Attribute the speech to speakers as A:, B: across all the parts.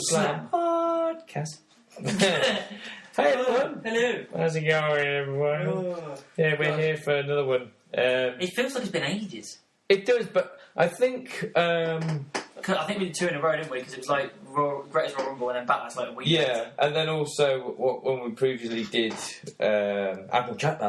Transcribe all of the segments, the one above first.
A: SummerSlam podcast. Hey everyone.
B: Hello.
A: How's it going, everyone? Yeah, we're here for another one.
B: It feels like it's been ages.
A: It does, but I think...
B: I think we did 2 in a row, didn't we? Because it was like Greatest Royal Rumble and then Backlash like a week later.
A: and then also when we previously did Apple Chat,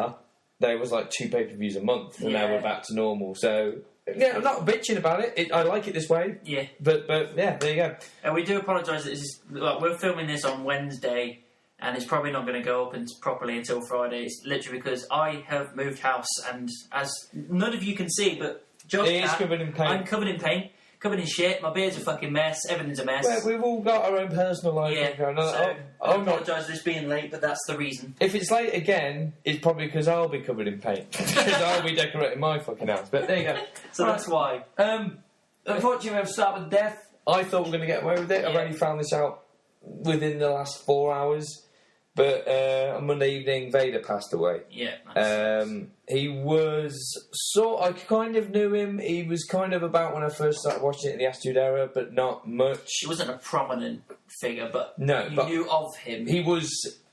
A: there was like 2 pay-per-views a month, and now we're back to normal. So yeah, I'm not bitching about it. I like it this way.
B: Yeah.
A: But yeah, there you go.
B: And we do apologise. We're filming this on Wednesday, and it's probably not going to go up properly until Friday. It's literally because I have moved house, and as none of you can see, but Josh,
A: It is covered in paint.
B: I'm covered in paint. Covered in shit, my beard's a fucking mess, everything's a mess.
A: Well, we've all got our own personal life.
B: Yeah,
A: going on.
B: so I
A: I'm not.
B: apologise for this being late, but that's the reason.
A: If it's late again, it's probably because I'll be covered in paint. Because I'll be decorating my fucking house. But there you go.
B: So that's why.
A: Unfortunately, we have to start with death. I thought we were going to get away with it. I've only found this out within the last 4 hours. But on Monday evening, Vader passed away.
B: Yeah.
A: He was I kind of knew him. He was kind of about when I first started watching it in the Attitude Era, but not much.
B: He wasn't a prominent figure, but you
A: but
B: knew of him.
A: He was,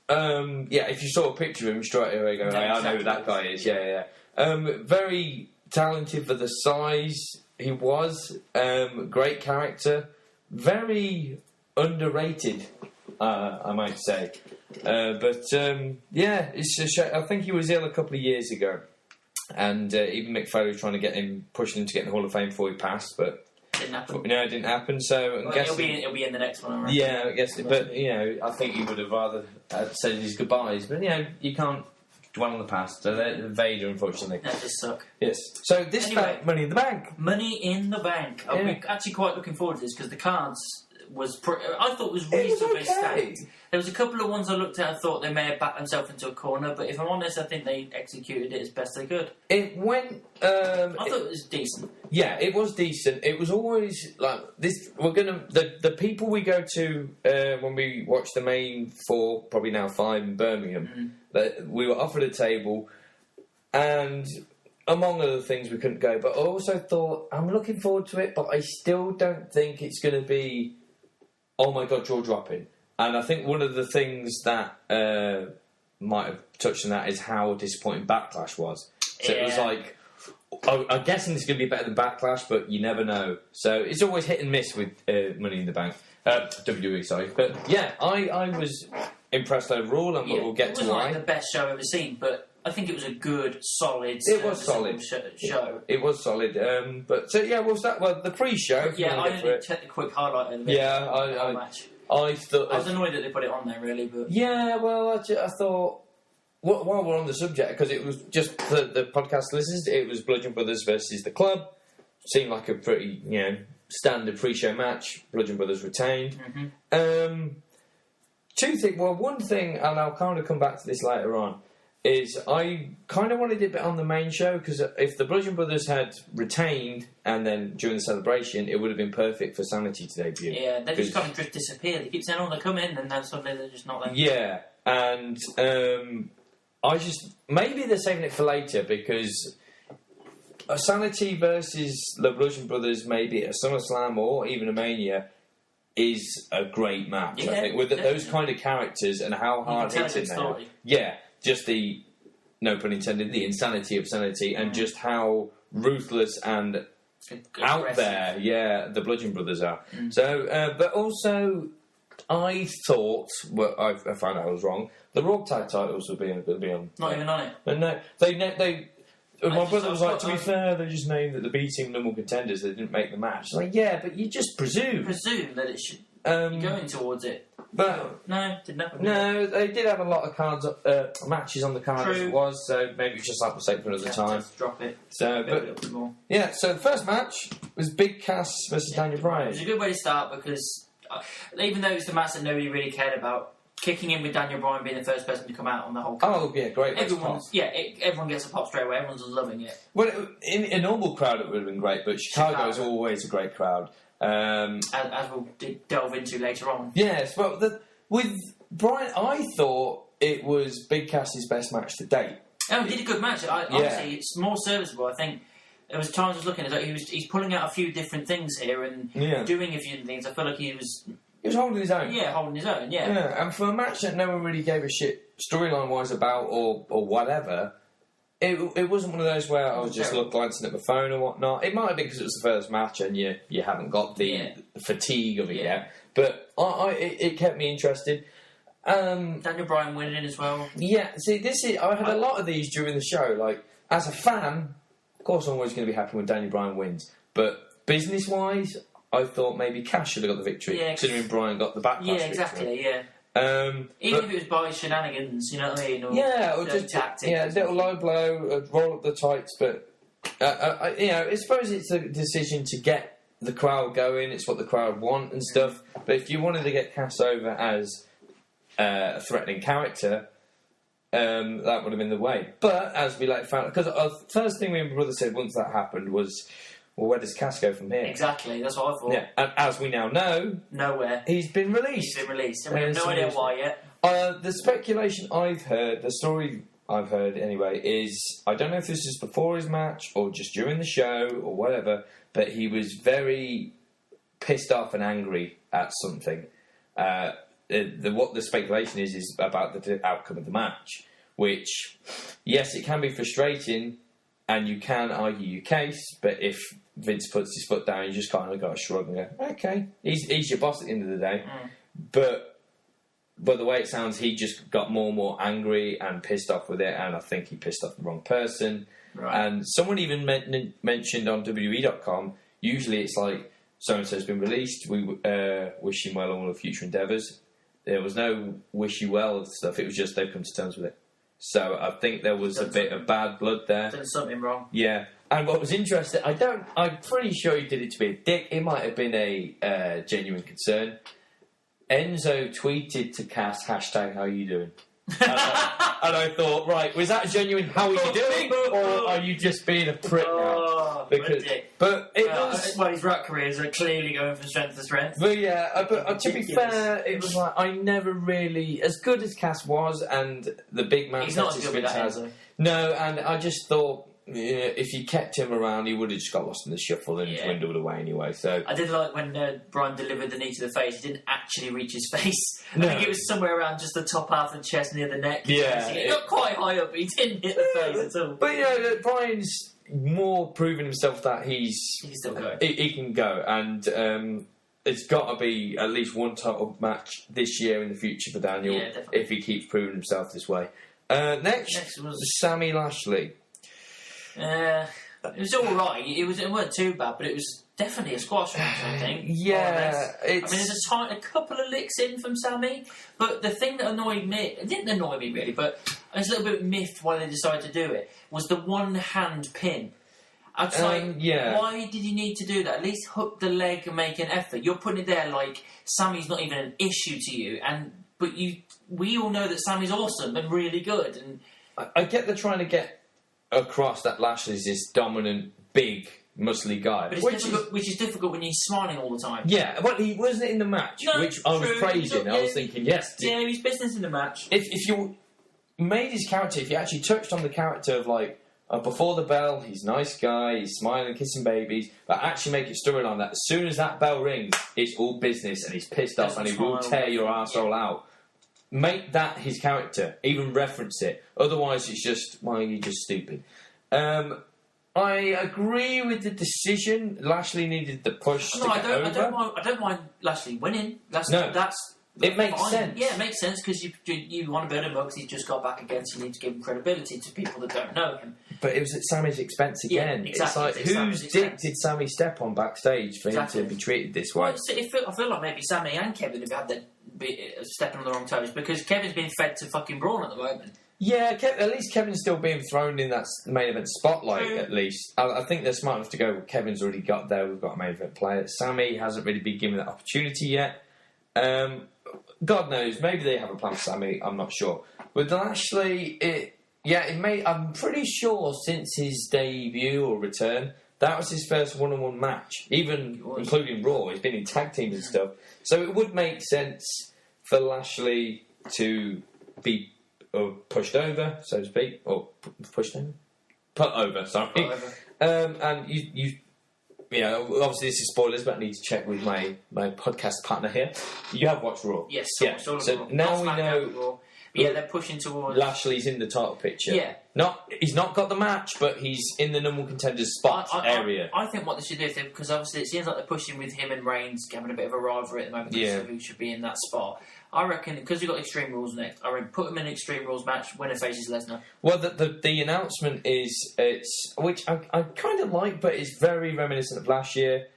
A: if you saw a picture of him straight away, go, I know who that guy is. Yeah. Very talented for the size he was. Great character. Very underrated, I might say. It's a shame. I think he was ill a couple of years ago, and even Mick Foley was trying to pushing him to get in the Hall of Fame before he passed, but
B: didn't happen.
A: No, it didn't happen. So I'm guessing
B: he'll be in the next one. Right?
A: Yeah, I guess. But I think he would have rather said his goodbyes. But you can't dwell on the past. So Vader, unfortunately,
B: that just suck.
A: Yes. So this anyway, Money in the Bank.
B: Money in the Bank. Yeah. I'm actually quite looking forward to this because the cards I thought was reasonably stacked. There was a couple of ones I looked at and thought they may have backed themselves into a corner, but if I'm honest, I think they executed it as best they could.
A: It went...
B: I thought it was decent.
A: Yeah, it was decent. It was always like this... We're going to... The people we go to when we watch the main 4, probably now 5 in Birmingham, that we were offered a table, and among other things we couldn't go, but I also thought, I'm looking forward to it, but I still don't think it's going to be... Oh my God, jaw dropping. And I think one of the things that might have touched on that is how disappointing Backlash was. So it was like, I'm guessing it's going to be better than Backlash, but you never know. So it's always hit and miss with Money in the Bank. WWE, sorry. But yeah, I was impressed overall, and we'll get to why.
B: It wasn't the best show I've ever seen, but I think it was a good, solid show.
A: It was solid. We'll start. Well, the pre-show.
B: Yeah, I didn't check the quick highlight of the match.
A: I thought
B: I was annoyed that they put it on there, really. But
A: yeah, well, I thought while we're on the subject, because it was just the podcast listeners, it was Bludgeon Brothers versus the Club. Seemed like a pretty standard pre-show match. Bludgeon Brothers retained. Mm-hmm. 2 things. Well, one thing, and I'll kind of come back to this later on, is I kind of wanted it on the main show, because if the Bludgeon Brothers had retained and then during the celebration, it would have been perfect for Sanity to debut.
B: Yeah, they just kind of just disappear. They keep saying, oh, they come in, and then suddenly they're just not there.
A: Yeah, and maybe they're saving it for later, because Sanity versus the Bludgeon Brothers, maybe at a SummerSlam or even a Mania, is a great match. I think with those kind of characters and how hard hitting they are. Yeah. Just the, no pun intended, the insanity of Sanity, and just how ruthless and out there, the Bludgeon Brothers are. So, but also, I thought, I found out I was wrong, the Raw Tag titles would be on.
B: Not even on it.
A: But no, my brother was like, to be fair, they just named that the beating number contenders, they didn't make the match. It's like, yeah, but you just presume.
B: Presume that it should be going towards it.
A: But
B: no, didn't happen.
A: No, they did have a lot of matches on the card as it was, so maybe it's just like we'll save for another time.
B: Drop it.
A: So, so the first match was Big Cass versus Daniel Bryan.
B: It was a good way to start because even though it's the match that nobody really cared about, kicking in with Daniel Bryan being the first person to come out on the whole card.
A: Oh, yeah, great.
B: Everyone gets a pop straight away. Everyone's loving it.
A: Well, in a normal crowd it would have been great, but Chicago is always a great crowd.
B: As we'll delve into later on.
A: Yes, well, with Bryan, I thought it was Big Cass's best match to date.
B: Oh, he did a good match. Honestly, it's more serviceable. I think there was times I was looking at it, he's pulling out a few different things here and doing a few things. I feel like he was
A: He was holding his own.
B: Yeah, holding his own, yeah.
A: Yeah, and for a match that no one really gave a shit storyline-wise about or whatever, it wasn't one of those where I was just glancing at my phone or whatnot. It might have been because it was the first match and you haven't got the fatigue of it yet. But it kept me interested.
B: Daniel Bryan winning as well.
A: Yeah, see, I had a lot of these during the show. Like, as a fan, of course I'm always going to be happy when Daniel Bryan wins. But business-wise, I thought maybe Cash should have got the victory, considering Bryan got the backlash victory.
B: Yeah, exactly, yeah. Even if it was by shenanigans, you know what I mean?
A: Or just
B: tactics.
A: Yeah, a little low blow, roll up the tights, but I suppose it's a decision to get the crowd going. It's what the crowd want and stuff. But if you wanted to get Cass over as a threatening character, that would have been the way. But as we found, because the first thing me and my brother said once that happened was, well, where does Cass go from here?
B: Exactly, that's what I thought.
A: Yeah, and as we now know,
B: nowhere.
A: He's been released.
B: And we have no idea why yet.
A: The speculation I've heard, the story I've heard anyway, is I don't know if this is before his match or just during the show or whatever, but he was very pissed off and angry at something. What the speculation is about the outcome of the match, which, yes, it can be frustrating and you can argue your case, but if Vince puts his foot down, you just kind of got to shrug and go, okay, he's your boss at the end of the day. But the way it sounds, he just got more and more angry and pissed off with it, and I think he pissed off the wrong person.
B: Right.
A: And someone even mentioned on WWE.com, usually it's like, so-and-so's been released, we wish him well on all the future endeavours. There was no wish you well stuff, it was just they've come to terms with it. So I think there was a bit of bad blood there.
B: Done something wrong.
A: Yeah. And what was interesting, I'm pretty sure he did it to be a dick. It might have been a genuine concern. Enzo tweeted to Cass, # how you doing? And I thought, right, was that a genuine how are you doing? Or are you just being a prick now?
B: Because,
A: but it was...
B: Well, his rap careers are clearly going from strength to strength.
A: But yeah, to be fair, it was like, I never really... As good as Cass was, and the big man...
B: He's not as good with that Enzo.
A: No, and I just thought... if you kept him around, he would have just got lost in the shuffle and dwindled away anyway. So
B: I did like when Bryan delivered the knee to the face. He didn't actually reach his face.
A: No.
B: I think it was somewhere around just the top half of the chest near the neck.
A: Yeah,
B: he got quite high up, but he didn't hit the face at all.
A: But Bryan's more proven himself that he
B: can still go.
A: He can go, and it's got to be at least one title match this year in the future for Daniel if he keeps proving himself this way. Next was Sammy Lashley.
B: It was all right. It weren't too bad, but it was definitely a squash match, I think.
A: Yeah,
B: there's a couple of licks in from Sammy, but the thing that annoyed me, it didn't annoy me really, but I was a little bit miffed why they decided to do it, was the one-hand pin. I was why did you need to do that? At least hook the leg and make an effort. You're putting it there like Sammy's not even an issue to you, but we all know that Sammy's awesome and really good. And
A: I get they're trying to get across that Lashley's this dominant, big, muscly guy.
B: But which is difficult when he's smiling all the time.
A: Yeah, well, he wasn't in the match, which I was praising. I was thinking, yes.
B: Yeah, he's business in the match.
A: If you made his character, if you actually touched on the character of before the bell, he's a nice guy, he's smiling, kissing babies, but actually make it storyline that as soon as that bell rings, it's all business and he's pissed off and he will tear your arsehole out. Make that his character. Even reference it. Otherwise, it's just, well, you're just stupid. I agree with the decision. Lashley needed the push to get over.
B: I don't mind Lashley winning.
A: It makes sense.
B: Yeah, it makes sense because you want to build him up because he's just got back again, so you need to give him credibility to people that don't know him.
A: But it was at Sammy's expense again.
B: Yeah, exactly.
A: It's like, whose dick did Sammy step on backstage for him to be treated this way?
B: Well, I feel like maybe Sammy and Kevin have had stepping on the wrong toes because Kevin's being fed to fucking Braun at the moment.
A: Yeah, at least Kevin's still being thrown in that main event spotlight, at least. I think they're smart enough to go, well, Kevin's already got there, we've got a main event player. Sammy hasn't really been given that opportunity yet. God knows, maybe they have a plan for Sammy, I'm not sure. With Lashley, I'm pretty sure since his debut or return, that was his first one-on-one match, even including Raw. He's been in tag teams and stuff. So it would make sense for Lashley to be pushed over, so to speak, or pushed over? Put over, sorry.
B: Put over.
A: And you obviously this is spoilers, but I need to check with my podcast partner here. You have watched Raw?
B: Yes.
A: Yeah.
B: So
A: now we know.
B: Yeah, they're pushing towards
A: Lashley's in the title picture.
B: Yeah.
A: He's not got the match, but he's in the number one contenders spot area.
B: I think what they should do, because obviously it seems like they're pushing with him and Reigns having a bit of a rivalry at the moment.
A: Yeah.
B: Who should be in that spot? I reckon because we've got Extreme Rules next. I reckon put him in an Extreme Rules match. Winner faces Lesnar.
A: Well, the announcement is which I kind of like, but it's very reminiscent of last year.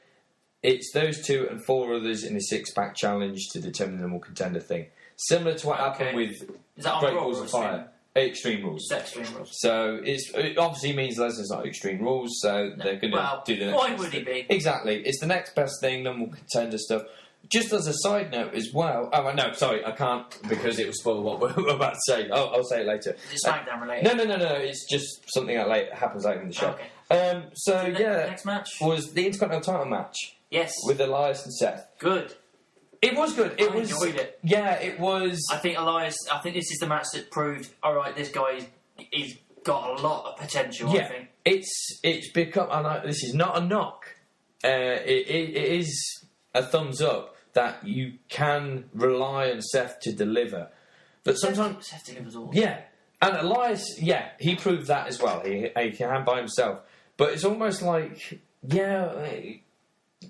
A: It's those two and 4 others in a 6-pack challenge to determine the number one contender thing. Similar to what happened with Great Balls of Fire. Extreme Rules.
B: It's Extreme Rules.
A: So it obviously means Lesnar's not Extreme Rules, so they're going to do the next.
B: Why would he be?
A: Exactly. It's the next best thing, number one contender stuff. Just as a side note as well. Oh, no, sorry, I can't because it will spoil what we're about to say. I'll say it later.
B: Is it SmackDown related?
A: No. It's just something that happens later in the show.
B: Okay.
A: The
B: next match
A: was the Intercontinental title match.
B: Yes.
A: With Elias and Seth.
B: Good.
A: It was good.
B: I enjoyed it.
A: Yeah, it was.
B: I think this is the match that proved, all right, this guy he's got a lot of potential.
A: Yeah,
B: I think
A: it's become. This is not a knock. It is a thumbs up that you can rely on Seth to deliver, but sometimes
B: Seth delivers all.
A: Yeah, and Elias, he proved that as well. He can by himself, but it's almost like you're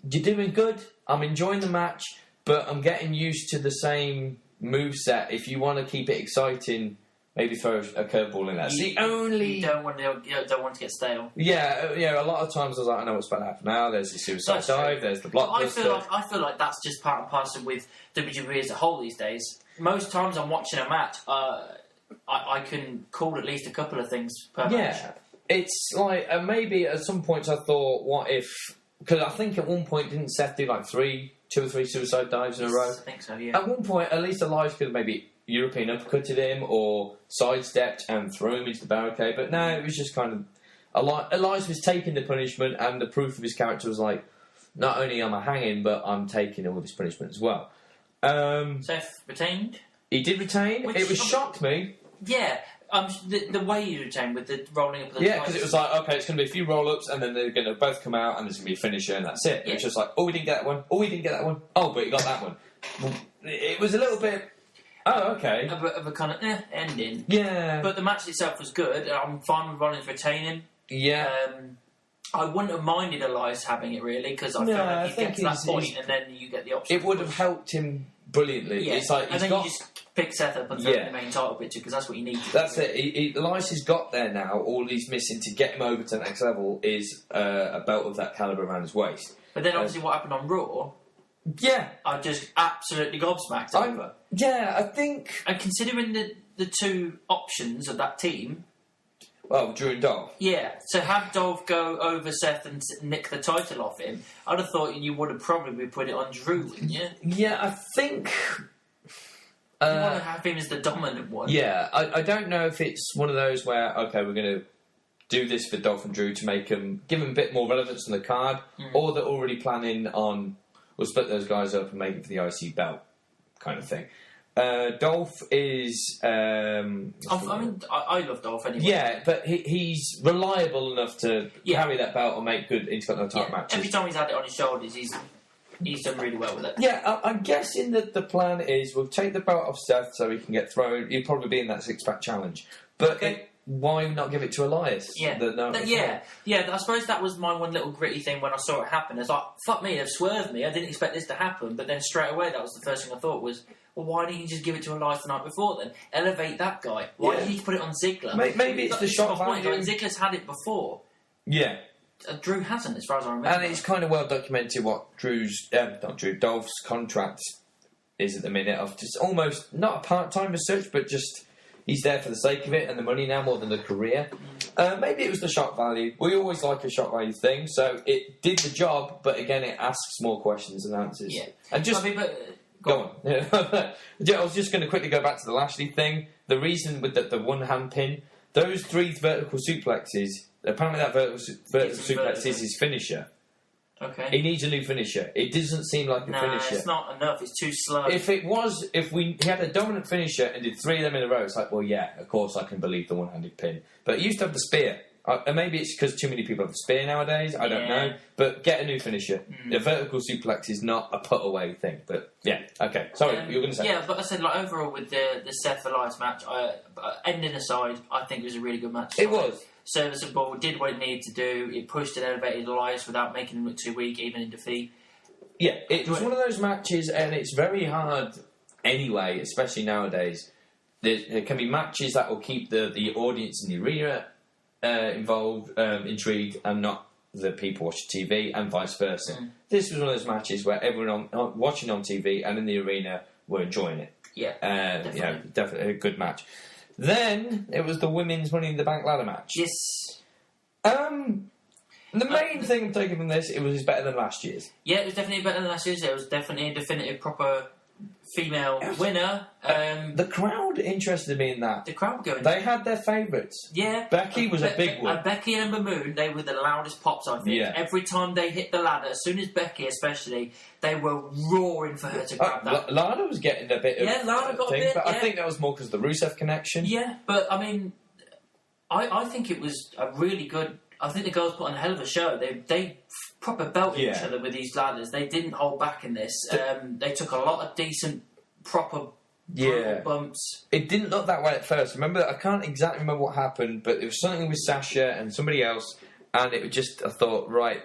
A: doing good. I'm enjoying the match. But I'm getting used to the same moveset. If you want to keep it exciting, maybe throw a curveball in there. It's the only...
B: You don't want to get stale.
A: Yeah, a lot of times I was like, I know what's about to happen now. There's the suicide dive, there's the blockbuster.
B: I feel like that's just part and parcel with WWE as a whole these days. Most times I'm watching a match, I can call at least a couple of things per match.
A: Yeah, it's like, maybe at some points I thought, what if... Because I think at one point, didn't Seth do like 2 or 3 suicide dives in a row?
B: I think so, yeah.
A: At one point, at least Elias could have maybe European uppercutted him or sidestepped and thrown him into the barricade. But no, it was just kind of... Elias was taking the punishment, and the proof of his character was like, not only am I hanging, but I'm taking all this punishment as well.
B: Seth retained?
A: He did retain. It shocked me.
B: Yeah. The way you retain with the rolling up of the
A: Yeah, because it was like, okay, it's going to be a few roll-ups and then they're going to both come out and there's going to be a finisher and that's it. Yeah. It's just like, we didn't get that one. We didn't get that one. Oh, but you got that one. It was a little bit... Oh, okay.
B: Of a kind of ending.
A: Yeah.
B: But the match itself was good. I'm fine with Rollins retaining.
A: Yeah.
B: I wouldn't have minded Elias having it, really, because I feel like he gets to that point and then you get the option.
A: It would have helped him brilliantly.
B: Yeah.
A: It's like
B: and then you just pick Seth up and throw the main title picture, because that's what you need to do.
A: That's it. Elias has got there now. All he's missing to get him over to the next level is a belt of that calibre around his waist.
B: But then obviously what happened on Raw...
A: Yeah.
B: I just absolutely gobsmacked over.
A: Yeah, I think...
B: And considering the two options of that team...
A: Well, Drew and Dolph.
B: Yeah, so have Dolph go over Seth and nick the title off him. I'd have thought you would have probably put it on Drew, wouldn't you?
A: Yeah, I think...
B: you want to have him as the dominant one.
A: Yeah, I don't know if it's one of those where, okay, we're going to do this for Dolph and Drew to make them... give them a bit more relevance on the card, or they're already planning on... We'll split those guys up and make it for the IC belt kind of thing. Dolph is... I
B: love Dolph anyway.
A: Yeah, but he's reliable enough to carry that belt and make good Intercontinental title matches.
B: Every time he's had it on his shoulders, he's done really well with it.
A: Yeah, I'm guessing that the plan is we'll take the belt off Seth so he can get thrown. He'll probably be in that 6-pack challenge. But why not give it to Elias?
B: Yeah. I suppose that was my one little gritty thing when I saw it happen. It's like, fuck me, they've swerved me. I didn't expect this to happen. But then straight away, that was the first thing I thought was, well, why didn't you just give it to Elias the night before then? Elevate that guy. Why did you put it on Ziggler?
A: Maybe it's the shock value.
B: Ziggler's had it before.
A: Yeah.
B: Drew hasn't, as far as I remember.
A: And it's kind of well documented what Dolph's contract is at the minute of just almost, not a part-time as such, but just... He's there for the sake of it and the money now more than the career. Maybe it was the shock value. We always like a shock value thing, so it did the job, but again, it asks more questions than answers.
B: Yeah.
A: And just... Go on. I was just going to quickly go back to the Lashley thing. The reason with the one-hand pin, those 3 vertical suplexes, apparently that vertical suplex is his finisher.
B: Okay.
A: He needs a new finisher. It doesn't seem like a finisher.
B: It's not enough. It's too slow.
A: If he had a dominant finisher and did 3 of them in a row, it's like, well, yeah, of course I can believe the one-handed pin. But he used to have the spear. And maybe it's because too many people have the spear nowadays. I don't know. But get a new finisher. The vertical suplex is not a put away thing. But yeah, okay. Sorry, you were going to say.
B: Yeah, but I said overall with the Seth Elias match, ending aside, I think it was a really good match.
A: It was
B: serviceable. Did what it needed to do. It pushed and elevated Elias without making him look too weak, even in defeat.
A: Yeah, it was one of those matches, and it's very hard anyway, especially nowadays. There can be matches that will keep the audience in the arena involved, intrigued, and not the people watching TV, and vice versa. This was one of those matches where everyone watching on TV and in the arena were enjoying it.
B: Yeah, definitely.
A: Yeah, definitely a good match. Then it was the women's Money in the Bank ladder match.
B: Yes.
A: The main thing I'm taking from this, it was better than last year's.
B: Yeah, it was definitely better than last year's. It was definitely a definitive, proper female winner.
A: The crowd interested me in that.
B: The crowd were going.
A: They had their favourites.
B: Yeah.
A: Becky was a big one.
B: Becky and Ember Moon, they were the loudest pops, I think.
A: Yeah.
B: Every time they hit the ladder, as soon as Becky especially, they were roaring for her to grab that.
A: Lana was getting a bit of
B: Lana got a bit,
A: but I think that was more because of the Rusev connection.
B: Yeah, but I mean, I think it was a really good... I think the girls put on a hell of a show. They proper belted each other with these ladders. They didn't hold back in this. They took a lot of decent, proper bumps.
A: It didn't look that way at first. Remember, I can't exactly remember what happened, but it was something with Sasha and somebody else, and it was just, I thought, right,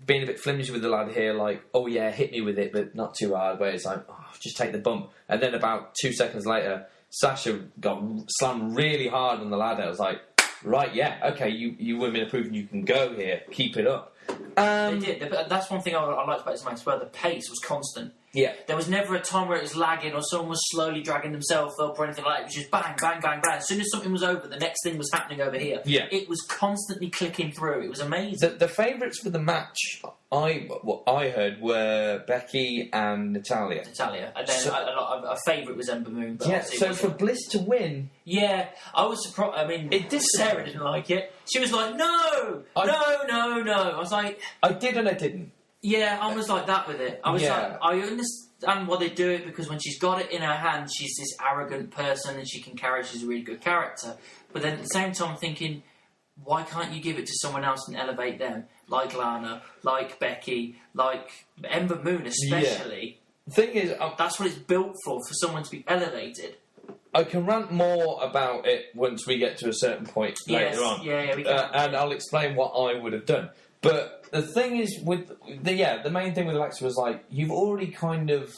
A: being a bit flimsy with the ladder here, like, oh yeah, hit me with it, but not too hard, where it's like, oh, just take the bump. And then about 2 seconds later, Sasha got slammed really hard on the ladder. I was like, right, yeah, okay, you women are proving you can go here. Keep it up.
B: They did. That's one thing I liked about this match as well. The pace was constant.
A: Yeah.
B: There was never a time where it was lagging or someone was slowly dragging themselves up or anything like that. It was just bang, bang, bang, bang. As soon as something was over, the next thing was happening over here.
A: Yeah.
B: It was constantly clicking through. It was amazing.
A: The favourites for the match, what I heard, were Becky and Natalya.
B: And then a favourite was Ember Moon. But
A: yeah, so for Bliss to win...
B: Yeah, I was surprised. I mean, Sarah didn't like it. She was like, no. I was like...
A: I did and I didn't.
B: Yeah, I was like that with it. I was like, I understand why they do it, because when she's got it in her hand, she's this arrogant person and she can carry, she's a really good character. But then at the same time, I'm thinking, why can't you give it to someone else and elevate them? Like Lana, like Becky, like Ember Moon especially.
A: Yeah. The thing is...
B: that's what it's built for someone to be elevated.
A: I can rant more about it once we get to a certain point later on.
B: Yeah, we can.
A: And I'll explain what I would have done. But the thing is, with the main thing with Alexa was like, you've already kind of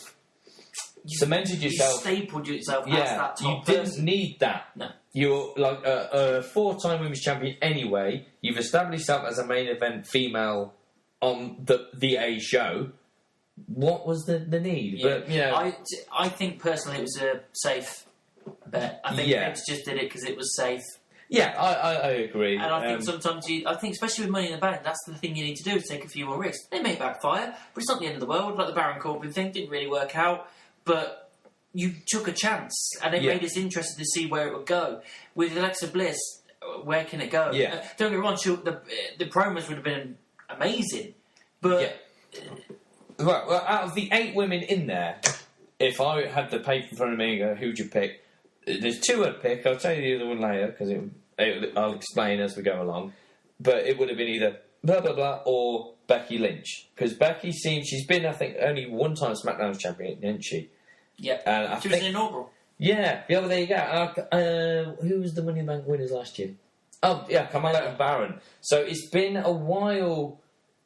A: cemented yourself.
B: You stapled yourself as that top person.
A: You didn't need that.
B: No.
A: You're like a 4-time women's champion anyway. You've established yourself as a main event female on the A show. What was the need?
B: Yeah.
A: But, you know,
B: I think personally it was a safe bet. I think Vince just did it because it was safe.
A: Yeah, I agree.
B: And I think sometimes especially with Money in the Bank, that's the thing you need to do, is take a few more risks. They may backfire, but it's not the end of the world. Like the Baron Corbin thing, didn't really work out, but you took a chance, and it made us interested to see where it would go. With Alexa Bliss, where can it go?
A: Yeah.
B: Don't get me wrong, the promos would have been amazing, but...
A: Yeah. Well, out of the 8 women in there, if I had the paper in front of me and go, who'd you pick? There's 2 I'd pick. I'll tell you the other one later, because I'll explain as we go along. But it would have been either blah, blah, blah, or Becky Lynch. Because Becky she's been, I think, only one time SmackDown's champion, didn't she?
B: Yeah.
A: And
B: she was an inaugural.
A: Yeah, well, there you go. Who was the Money in the Bank winners last year? Oh, yeah, Carmella and Baron. So it's been a while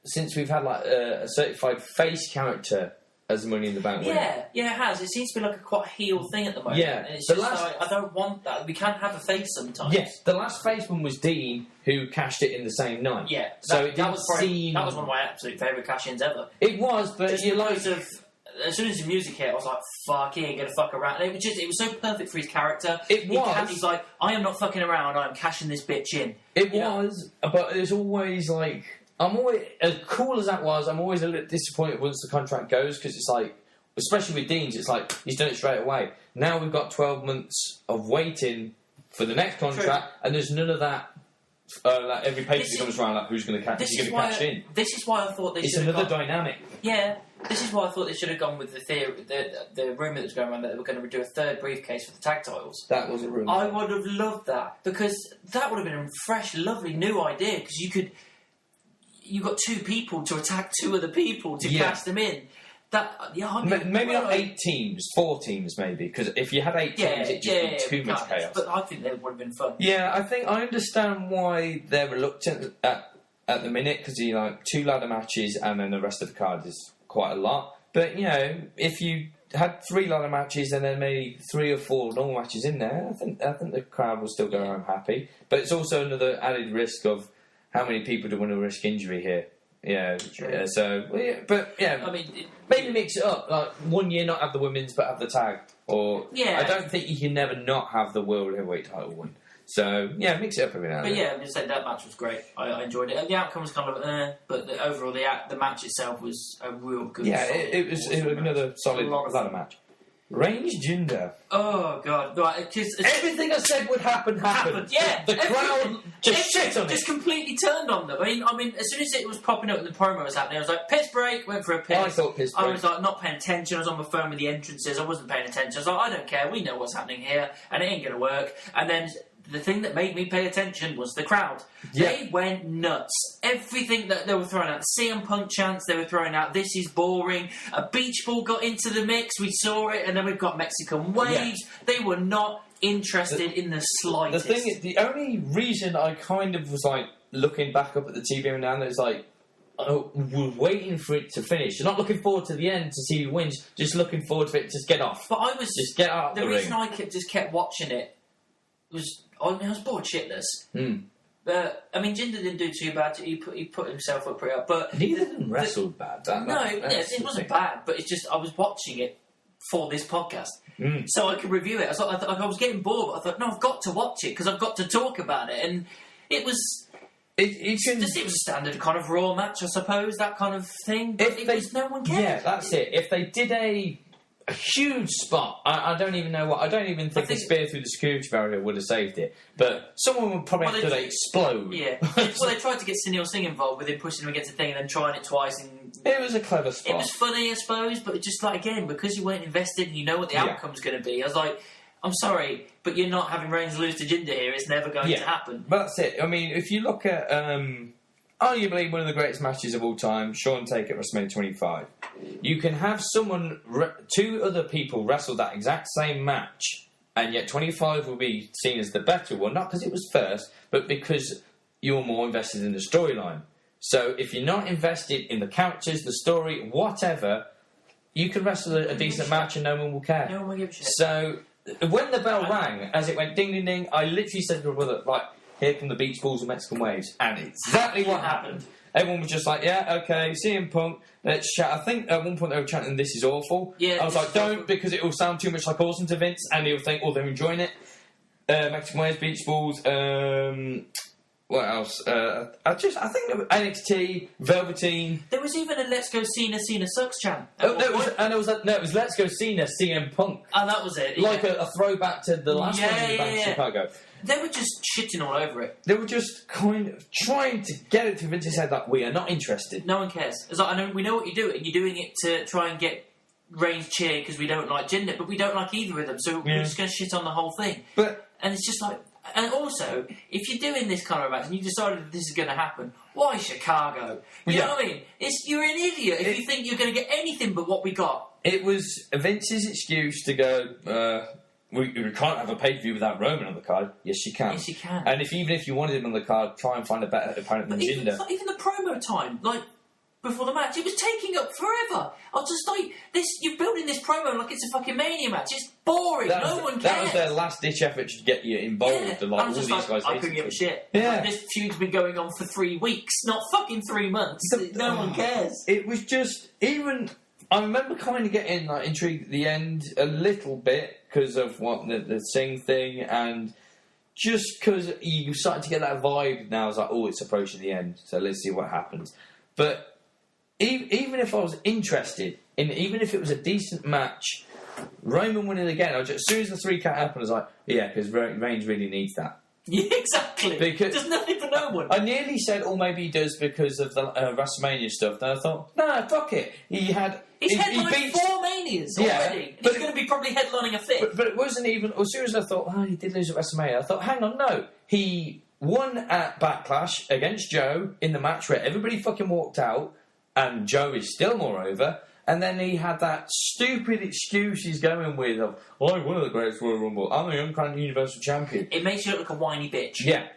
A: since we've had like a certified face character as Money in the Bank winner.
B: Yeah, it has. It seems to be like a quite heel thing at the moment.
A: Yeah.
B: And it's just like, I don't want that. We can't have a face sometimes.
A: Yes, the last face one was Dean, who cashed it in the same night.
B: Yeah.
A: So
B: that was one of my absolute favourite cash-ins ever.
A: It was, but
B: just as soon as the music hit, I was like, fuck, he ain't gonna fuck around. And it was so perfect for his character. He's like, I am not fucking around, I'm cashing this bitch in.
A: It was, but there's always like... I'm always, as cool as that was, I'm always a little disappointed once the contract goes, because it's like, especially with Dean's, it's like, he's done it straight away. Now we've got 12 months of waiting for the next contract, and there's none of that like every pay-per-view comes around, like who's going to cash in.
B: This is why I thought they should.
A: It's another dynamic.
B: Yeah, this is why I thought they should have gone with the theory, the rumour that was going around that they were going to do a third briefcase for the tag titles.
A: That was a rumour.
B: I would have loved that because that would have been a fresh, lovely new idea because you got 2 people to attack 2 other people to cash them in.
A: Maybe not 8 teams, 4 teams maybe, because if you had 8 teams, it'd just be too much chaos.
B: But I think that would have been fun.
A: Yeah, I understand why they're reluctant at the minute, because you like 2 ladder matches and then the rest of the card is quite a lot. But, you know, if you had 3 ladder matches and then maybe 3 or 4 normal matches in there, I think the crowd will still go home happy. But it's also another added risk of how many people do want to risk injury here. Yeah, I mean, maybe mix it up. Like 1 year not have the women's, but have the tag. Or I don't think you can never not have the world heavyweight title win. So mix it up every now and then.
B: But yeah, I'm just saying that match was great. I enjoyed it. The outcome was kind of but overall the match itself was a real good.
A: Yeah, it was another solid ladder match. Range Jinder.
B: Oh god! Right,
A: everything I said would happen happened.
B: Yeah,
A: the crowd just shit on it.
B: Just completely turned on them. I mean, as soon as it was popping up and the promo was happening, I was like, piss break. Went for a piss.
A: I thought piss break.
B: I was like not paying attention. I was on my phone with the entrances. I wasn't paying attention. I was like, I don't care. We know what's happening here, and it ain't gonna work. And then the thing that made me pay attention was the crowd. Yeah. They went nuts. Everything that they were throwing out, CM Punk chants they were throwing out, this is boring. A beach ball got into the mix, we saw it, and then we've got Mexican waves. Yeah. They were not interested in the slightest.
A: The thing is, the only reason I kind of was like looking back up at the TV and now is like, we're waiting for it to finish. You're not looking forward to the end to see who wins, just looking forward to it to get off.
B: But I was
A: just get out.
B: The reason I kept watching it was I was bored shitless. But I mean, Jinder didn't do too bad. He put himself up pretty up, but
A: neither of them wrestled bad.
B: It wasn't bad. But it's just I was watching it for this podcast, so I could review it. I was getting bored. But I thought, no, I've got to watch it because I've got to talk about it, and it was. It was a standard kind of Raw match, I suppose, that kind of thing. But no one cared.
A: Yeah, that's it. If they did a huge spot, I don't even know what. I don't even think the spear through the security barrier would have saved it. But someone would probably have to explode.
B: Yeah. Well, they tried to get Sunil Singh involved with him pushing him against the thing and then trying it twice. And
A: it was a clever spot.
B: It was funny, I suppose, but just like again, because you weren't invested and you know what the outcome's going to be. I was like, I'm sorry, but you're not having Reigns lose to Jinder here. It's never going to happen.
A: But that's it. I mean, if you look at arguably one of the greatest matches of all time, Shawn Taker at WrestleMania 25, you can have two other people wrestle that exact same match, and yet 25 will be seen as the better one, not because it was first, but because you're more invested in the storyline. So if you're not invested in the characters, the story, whatever, you can wrestle a decent match and no one will care.
B: No one will give a shit.
A: So when the bell rang, as it went ding, ding, ding, I literally said to my brother, like, here come the beach balls and Mexican waves. And exactly what happened. Everyone was just like, yeah, okay, CM Punk, let's chat. I think at one point they were chanting, this is awful. Yeah, I was like, don't, because it will sound too much like awesome to Vince, and he'll think, oh, they're enjoying it. Mexican waves, beach balls, what else? I think NXT, Velveteen.
B: There was even a "Let's Go Cena sucks" chant.
A: It was "Let's Go Cena CM Punk."
B: Oh, that was it.
A: Like a throwback to the last one in Chicago.
B: They were just shitting all over it.
A: They were just kind of trying to get it to Vince's head that we are not interested.
B: No one cares. It's like, we know what you're doing. You're doing it to try and get Reigns cheer because we don't like Jinder, but we don't like either of them, so we're just going to shit on the whole thing. And it's just like. And also, if you're doing this kind of match and you decided that this is going to happen, why Chicago? You know what I mean? You're an idiot if you think you're going to get anything but what we got.
A: It was Vince's excuse to go, we can't have a pay-per-view without Roman on the card. Yes, you can.
B: Yes, you can.
A: And even if you wanted him on the card, try and find a better opponent than Jinder.
B: Even the promo time, like, before the match, it was taking up forever. I was just like, you're building this promo like it's a fucking Mania match. It's boring. No one cares.
A: That was their last-ditch effort to get you involved. And like,
B: I was just like, I couldn't give a shit.
A: Yeah.
B: Like, this feud's been going on for 3 weeks, not fucking 3 months. No one cares.
A: It was just, I remember kind of getting like intrigued at the end a little bit because of what the Sing thing, and just because you started to get that vibe now, I was like, oh, it's approaching the end, so let's see what happens. But even if I was interested even if it was a decent match, Roman winning again, as soon as the 3 count happened, I was like, yeah, because Reigns really needs that.
B: Yeah, exactly.
A: Because
B: there's nothing for no one.
A: I nearly said, oh, maybe he does because of the WrestleMania stuff. Then I thought, no, fuck it. He's
B: headlined 4 Manias already. He's going to be probably headlining a 5th.
A: But it wasn't even... As soon as I thought, he did lose at WrestleMania, I thought, hang on, no. He won at Backlash against Joe in the match where everybody fucking walked out, and Joe is still more over. And then he had that stupid excuse he's going with of, I won the greatest Royal Rumble. I'm the uncrowned Universal Champion.
B: It makes you look like a whiny bitch.
A: Yeah.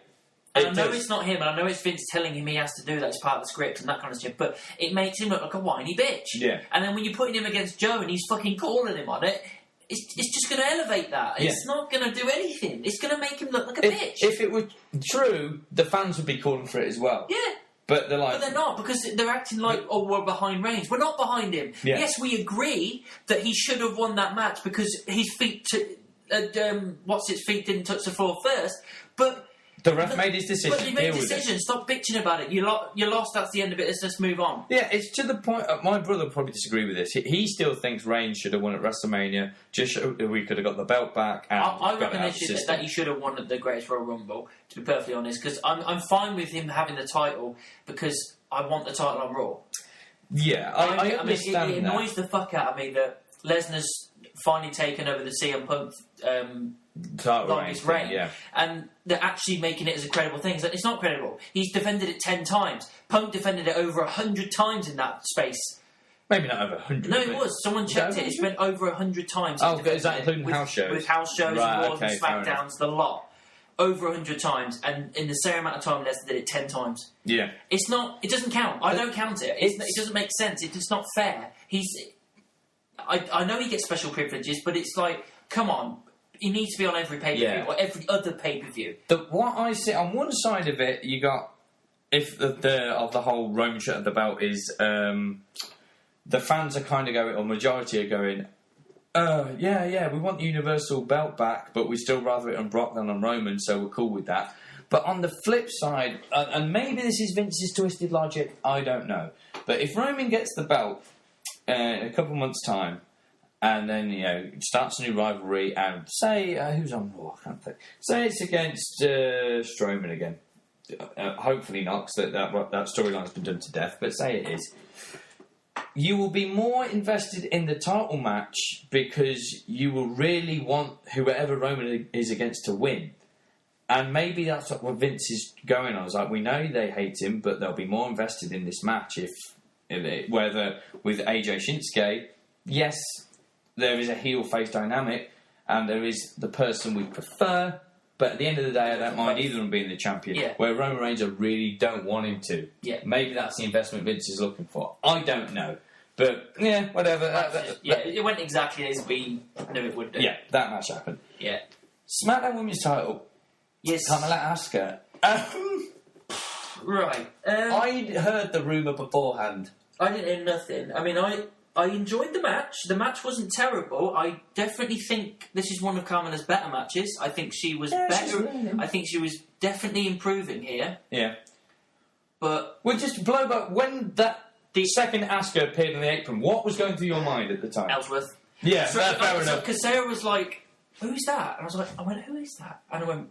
B: And I know it's not him, and I know it's Vince telling him he has to do that as part of the script and that kind of stuff, but it makes him look like a whiny bitch.
A: Yeah.
B: And then when you're putting him against Joe and he's fucking calling him on it, it's just going to elevate that. Yeah. It's not going to do anything. It's going to make him look like a bitch.
A: If it were true, the fans would be calling for it as well.
B: Yeah.
A: But they're like...
B: But they're not, because they're acting like, we're behind Reigns. We're not behind him.
A: Yeah.
B: Yes, we agree that he should have won that match because his feet... feet didn't touch the floor first, but...
A: The ref made his decision.
B: But he made a decision. Stop bitching about it. You lost, that's the end of it. Let's just move on.
A: Yeah, it's to the point... my brother would probably disagree with this. He still thinks Reigns should have won at WrestleMania, just so we could have got the belt back. And
B: I reckon that he should have won at the Greatest Royal Rumble, to be perfectly honest, because I'm fine with him having the title, because I want the title on Raw.
A: Yeah, I understand
B: it annoys the fuck out of me that Lesnar's finally taken over the CM Punk... longest reign,
A: yeah.
B: And they're actually making it as a credible thing. It's not credible. He's defended it 10 times. Punk defended it over 100 times in that space.
A: Maybe not over 100.
B: No, it was. Someone checked it. It's been over 100 times.
A: Oh, is that including house shows?
B: With house shows
A: right,
B: and Raws and SmackDowns, the lot. Over 100 times, and in the same amount of time, Lesnar did it 10 times.
A: Yeah.
B: It's not... It doesn't count. I don't count it. It doesn't make sense. It's just not fair. I know he gets special privileges, but it's like, come on... He needs to be on every pay-per-view or every other pay-per-view.
A: What I see on one side of it, you got if the whole Roman shut of the belt is the fans are kind of going, or majority are going, we want the Universal belt back, but we still rather it on Brock than on Roman, so we're cool with that. But on the flip side, and maybe this is Vince's twisted logic, I don't know. But if Roman gets the belt in a couple months' time. And then, starts a new rivalry, and say, who's on Raw? I can't think. Say it's against Strowman again. Hopefully not, because that storyline's been done to death, but say it is. You will be more invested in the title match because you will really want whoever Roman is against to win. And maybe that's what Vince is going on. It's like, we know they hate him, but they'll be more invested in this match whether with AJ Shinsuke, yes... There is a heel-face dynamic, and there is the person we prefer, but at the end of the day, I don't mind either of them being the champion.
B: Yeah.
A: Where Roman Reigns, I really don't want him to.
B: Yeah.
A: Maybe that's the investment Vince is looking for. I don't know. But, yeah, whatever.
B: It went exactly as we knew it would do.
A: Yeah, that match happened.
B: Yeah.
A: SmackDown Women's title.
B: Yes.
A: Carmella Asuka.
B: Right.
A: I'd heard the rumour beforehand.
B: I didn't hear nothing. I mean, I enjoyed the match. The match wasn't terrible. I definitely think this is one of Carmella's better matches. I think she was better. I think she was definitely improving here.
A: Yeah.
B: But...
A: Well, just blow back. When the second Asuka appeared on the apron, what was going through your mind at the time?
B: Ellsworth.
A: Yeah, fair enough.
B: Because Sarah was like, who's that? And I went, who is that? And I went,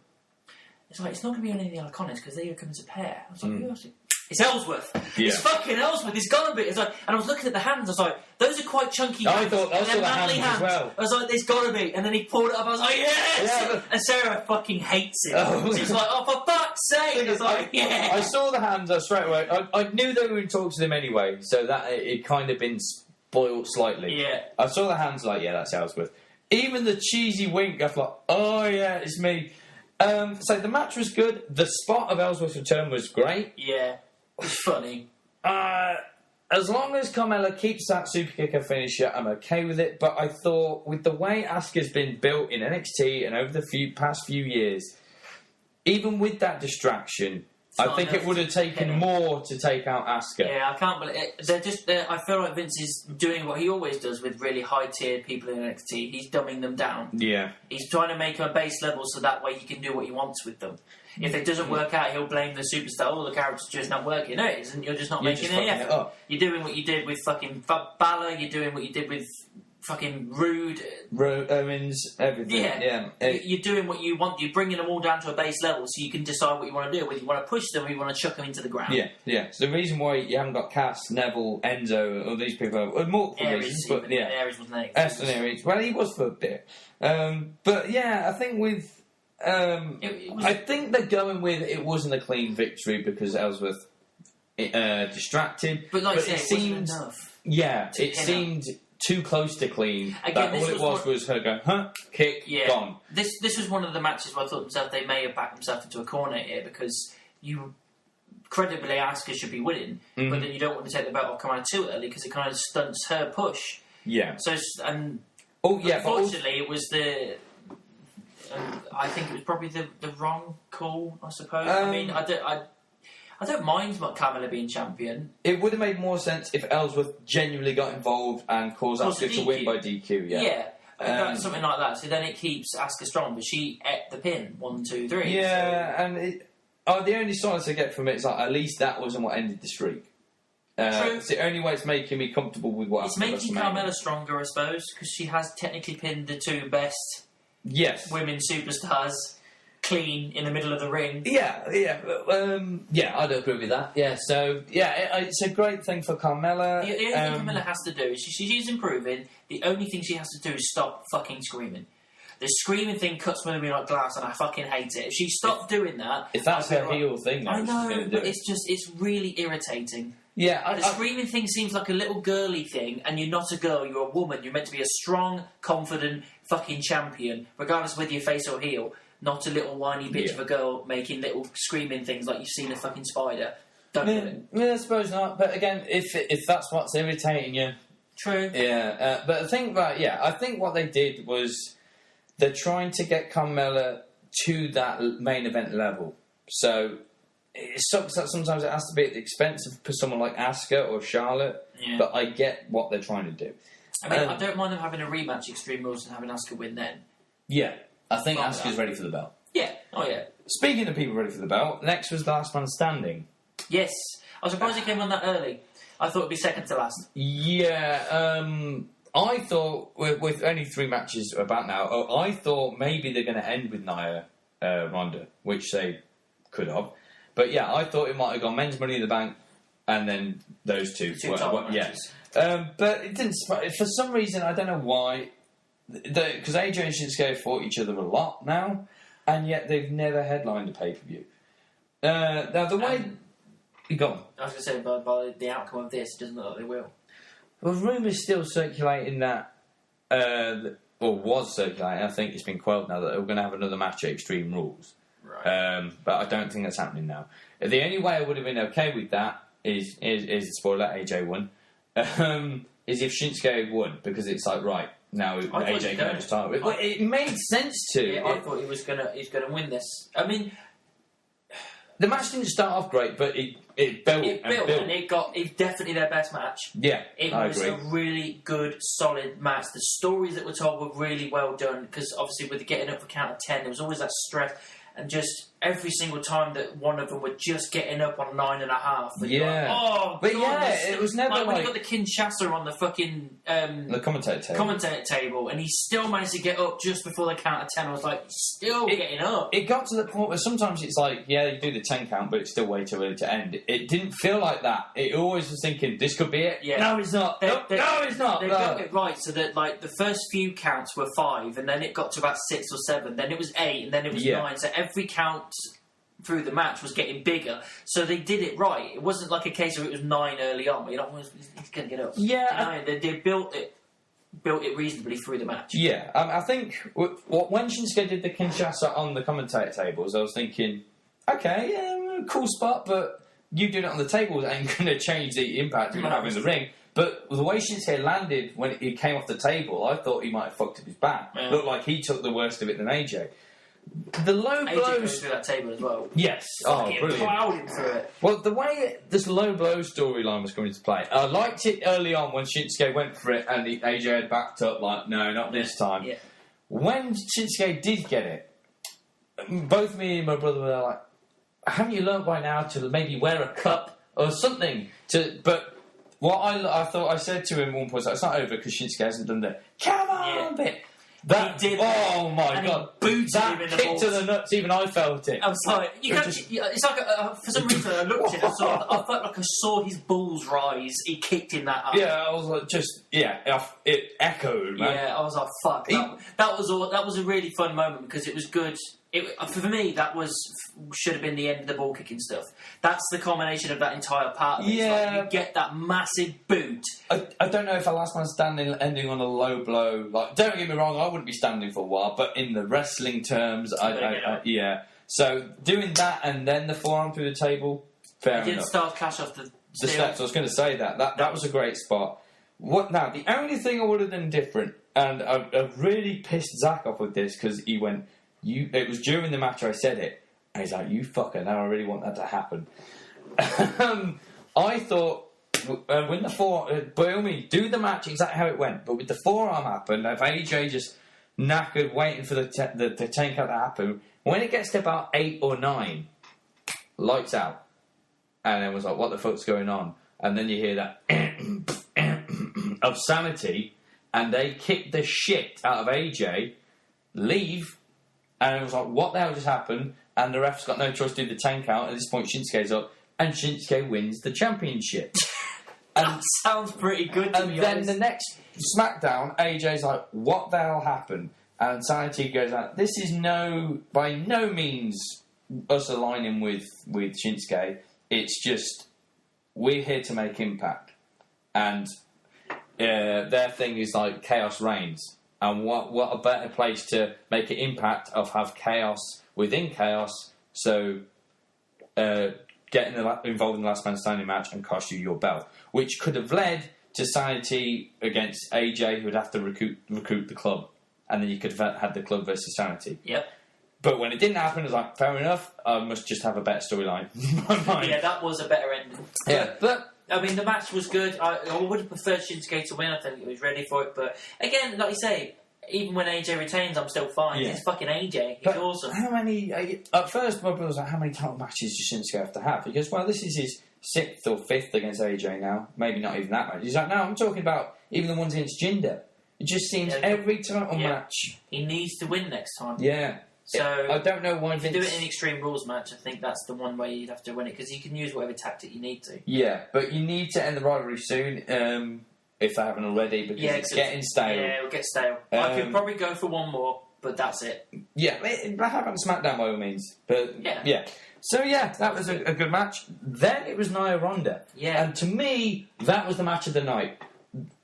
B: it's not going to be any of the Iconics because they come as a pair. I was like, who else? It's Ellsworth. Yeah. It's fucking Ellsworth. It's got to be. It's like, and I was looking at the hands. I was like, those are quite chunky hands.
A: I thought those were the hands as well.
B: I was like, there's got to be. And then he pulled it up. I was like, yes! Yeah, and Sarah fucking hates it. Oh. She's like, oh, for fuck's sake! I was like, yeah.
A: I saw the hands straight away. I knew they were going to talk to them anyway, so that it kind of been spoiled slightly.
B: Yeah.
A: I saw the hands like, yeah, that's Ellsworth. Even the cheesy wink, I was like, oh yeah, it's me. So the match was good. The spot of Ellsworth's return was great.
B: Yeah. It's funny.
A: As long as Carmella keeps that super kicker finisher, I'm okay with it. But I thought, with the way Asuka's been built in NXT and over the past few years, even with that distraction, I think it would have taken more to take out Asuka.
B: Yeah, I can't believe it. I feel like Vince is doing what he always does with really high-tiered people in NXT. He's dumbing them down.
A: Yeah.
B: He's trying to make them a base level so that way he can do what he wants with them. If it doesn't work out, he'll blame the superstar. Oh, the character's just not working. No, it isn't. You're just not making any effort. You're doing what you did with fucking Balor. You're doing what you did with fucking rude.
A: Owens, everything. Yeah.
B: You're doing what you want. You're bringing them all down to a base level, so you can decide what you want to do. Whether you want to push them, or you want to chuck them into the ground.
A: Yeah. So the reason why you haven't got Cass, Neville, Enzo, all these people, multiple reasons, but
B: Aries was next.
A: Aston Aries. Well, he was for a bit. But yeah, I think with I think they're going with it wasn't a clean victory because Ellsworth distracted.
B: But like I say,
A: it seemed
B: enough.
A: Yeah, it seemed too close to clean.
B: Again,
A: all it was her going, kick, gone.
B: This was one of the matches where I thought to myself they may have backed themselves into a corner here because you credibly Asuka should be winning, but then you don't want to take the belt off Carmella too early because it kind of stunts her push.
A: Yeah.
B: So unfortunately, it was the. I think it was probably the wrong call. I suppose. I mean, I don't mind Carmella being champion.
A: It would have made more sense if Ellsworth genuinely got involved and caused Asuka to win by DQ.
B: Yeah. Something like that. So then it keeps Asuka strong, but she ate the pin 1, 2, 3.
A: Yeah, so. And the only solace I get from it is like at least that wasn't what ended the streak.
B: True.
A: It's the only way it's making me comfortable with what.
B: It's making Carmella stronger, I suppose, because she has technically pinned the two best women superstars. Clean in the middle of the ring.
A: Yeah, I'd agree with that. Yeah, so it's a great thing for Carmella.
B: The only thing Carmella has to do is she's improving. The only thing she has to do is stop fucking screaming. The screaming thing cuts me like glass, and I fucking hate it. If she stopped doing that,
A: if that's her heel thing,
B: I know, but it's really irritating.
A: Yeah,
B: the screaming thing seems like a little girly thing, and you're not a girl. You're a woman. You're meant to be a strong, confident fucking champion, regardless of whether you're face or heel. Not a little whiny bitch of a girl making little screaming things like you've seen a fucking spider. Don't do it.
A: Yeah, I suppose not. But again, if that's what's irritating you...
B: True.
A: Yeah, but I think I think what they did was they're trying to get Carmella to that main event level. So sometimes it has to be at the expense of someone like Asuka or Charlotte. Yeah. But I get what they're trying to do.
B: I mean, I don't mind them having a rematch Extreme Rules and having Asuka win then.
A: Yeah. I think Asuka's ready for the belt.
B: Yeah. Oh, yeah.
A: Speaking of people ready for the belt, next was the Last Man Standing.
B: Yes. I was surprised it came on that early. I thought it'd be second to last.
A: Yeah. I thought, with only 3 matches about now, I thought maybe they're going to end with Nia Ronda, which they could have. But yeah, I thought it might have gone Men's Money in the Bank and then those two.
B: Matches.
A: But it didn't. For some reason, I don't know why. Because AJ and Shinsuke fought each other a lot now, and yet they've never headlined a pay-per-view. Now, the way... You go on.
B: I was going to say, by the outcome of this, it doesn't look like they will.
A: Well, rumours still circulating that... or was circulating, I think it's been quelled now, that we're going to have another match at Extreme Rules.
B: Right.
A: But I don't think that's happening now. The only way I would have been okay with that is spoiler, AJ won, is if Shinsuke won, because it's like, right... Now AJ can start with. Well, it made sense to.
B: Yeah, I thought he was gonna win this. I mean,
A: the match didn't start off great, but it built
B: and it definitely their best match.
A: Yeah,
B: I agree. A really good, solid match. The stories that were told were really well done because obviously with the getting up for count of 10, there was always that stress. And just every single time that one of them were just getting up on 9.5.
A: Yeah. But God, it was never
B: like... when you got the Kinshasa on the fucking...
A: the commentator
B: table, and he still managed to get up just before the count of 10. I was like, still getting up.
A: It got to the point where sometimes it's like, yeah, you do the 10 count, but it's still way too early to end. It didn't feel like that. It always was thinking, this could be it.
B: Yeah.
A: No, it's not. No, it's not.
B: They got it right, so that like the first few counts were 5, and then it got to about 6 or 7, then it was 8, and then it was 9. So every count through the match was getting bigger, so they did it right. It wasn't like a case where it was 9 early on, but you know, he's going to get up.
A: Yeah,
B: they built it reasonably through the match.
A: Yeah, I think when Shinsuke did the Kinshasa on the commentator tables, I was thinking, okay, yeah, cool spot, but you doing it on the tables ain't going to change the impact you're going to have in the ring. But the way Shinsuke landed when he came off the table, I thought he might have fucked up his back. Yeah. Looked like he took the worst of it than AJ. The low blows...
B: AJ goes through that table as well.
A: Yes.
B: Brilliant. Plowed him through it.
A: Well, the way this low blow storyline was coming into play, I liked it early on when Shinsuke went for it and AJ had backed up like, no, not this time.
B: Yeah.
A: When Shinsuke did get it, both me and my brother were like, haven't you learned by now to maybe wear a cup or something? But What I thought I said to him at one point, it's not over because Shinsuke hasn't done the "come on" bit. That
B: he did.
A: Oh my
B: and
A: god!
B: He booted
A: that
B: him in the
A: kick
B: balls.
A: to the nuts. Even I felt it.
B: I was like, it's like for some reason I looked at it. I felt like I saw his balls rise. He kicked in that.
A: Yeah, I was like, it echoed, man.
B: Yeah, I was like, fuck. That was a really fun moment because it was good. For me, that should have been the end of the ball kicking stuff. That's the culmination of that entire part.
A: Yeah,
B: like you get that massive boot.
A: I don't know if a last man standing ending on a low blow. Like, don't get me wrong, I wouldn't be standing for a while, but in the wrestling terms, yeah. So doing that and then the forearm through the table, fair enough.
B: He did start clash off the
A: steps. I was going to say that was a great spot. What now? The only thing I would have done different, and I really pissed Zach off with this because he went. It was during the match I said it, and he's like, "You fucker! Now I really want that to happen." I thought when the by all means, do the match exactly how it went, but with the forearm happened, if AJ just knackered waiting for the 10 count to happen, when it gets to about 8 or 9, lights out, and then was like, "What the fuck's going on?" And then you hear that of sanity, and they kick the shit out of AJ, leave. And it was like, what the hell just happened? And the ref's got no choice to do the 10 count. At this point, Shinsuke's up. And Shinsuke wins the championship.
B: That sounds pretty good to me.
A: And then the next SmackDown, AJ's like, what the hell happened? And Sanity goes out, this is by no means us aligning with Shinsuke. It's just, we're here to make impact. And their thing is like, chaos reigns. And what a better place to make an impact of have chaos within chaos. So getting involved in the last man standing match and cost you your belt, which could have led to Sanity against AJ, who would have to recruit the club, and then you could have had the club versus Sanity.
B: Yep.
A: But when it didn't happen, it was like, fair enough. I must just have a better storyline.
B: Yeah, that was a better ending.
A: Yeah, but.
B: I mean, the match was good. I would have preferred Shinsuke to win. I think he was ready for it. But again, like you say, even when AJ retains, I'm still fine. Yeah. It's fucking AJ. He's awesome.
A: How many... At first, my brother was like, how many title matches does Shinsuke have to have? He goes, well, this is his 6th or 5th against AJ now. Maybe not even that much. He's like, no, I'm talking about even the ones against Jinder. It just seems every title match...
B: He needs to win next time.
A: Yeah.
B: So
A: I don't know why
B: if you do it in Extreme Rules match, I think that's the one way you'd have to win it, because you can use whatever tactic you need to.
A: Yeah, but you need to end the rivalry soon, if they haven't already, because it's getting stale.
B: Yeah, it'll get stale. I could probably go for one more, but that's it.
A: Yeah, it happened on SmackDown by all means. But yeah. So yeah, that was a good match. Then it was Nia Ronda.
B: Yeah.
A: And to me, that was the match of the night.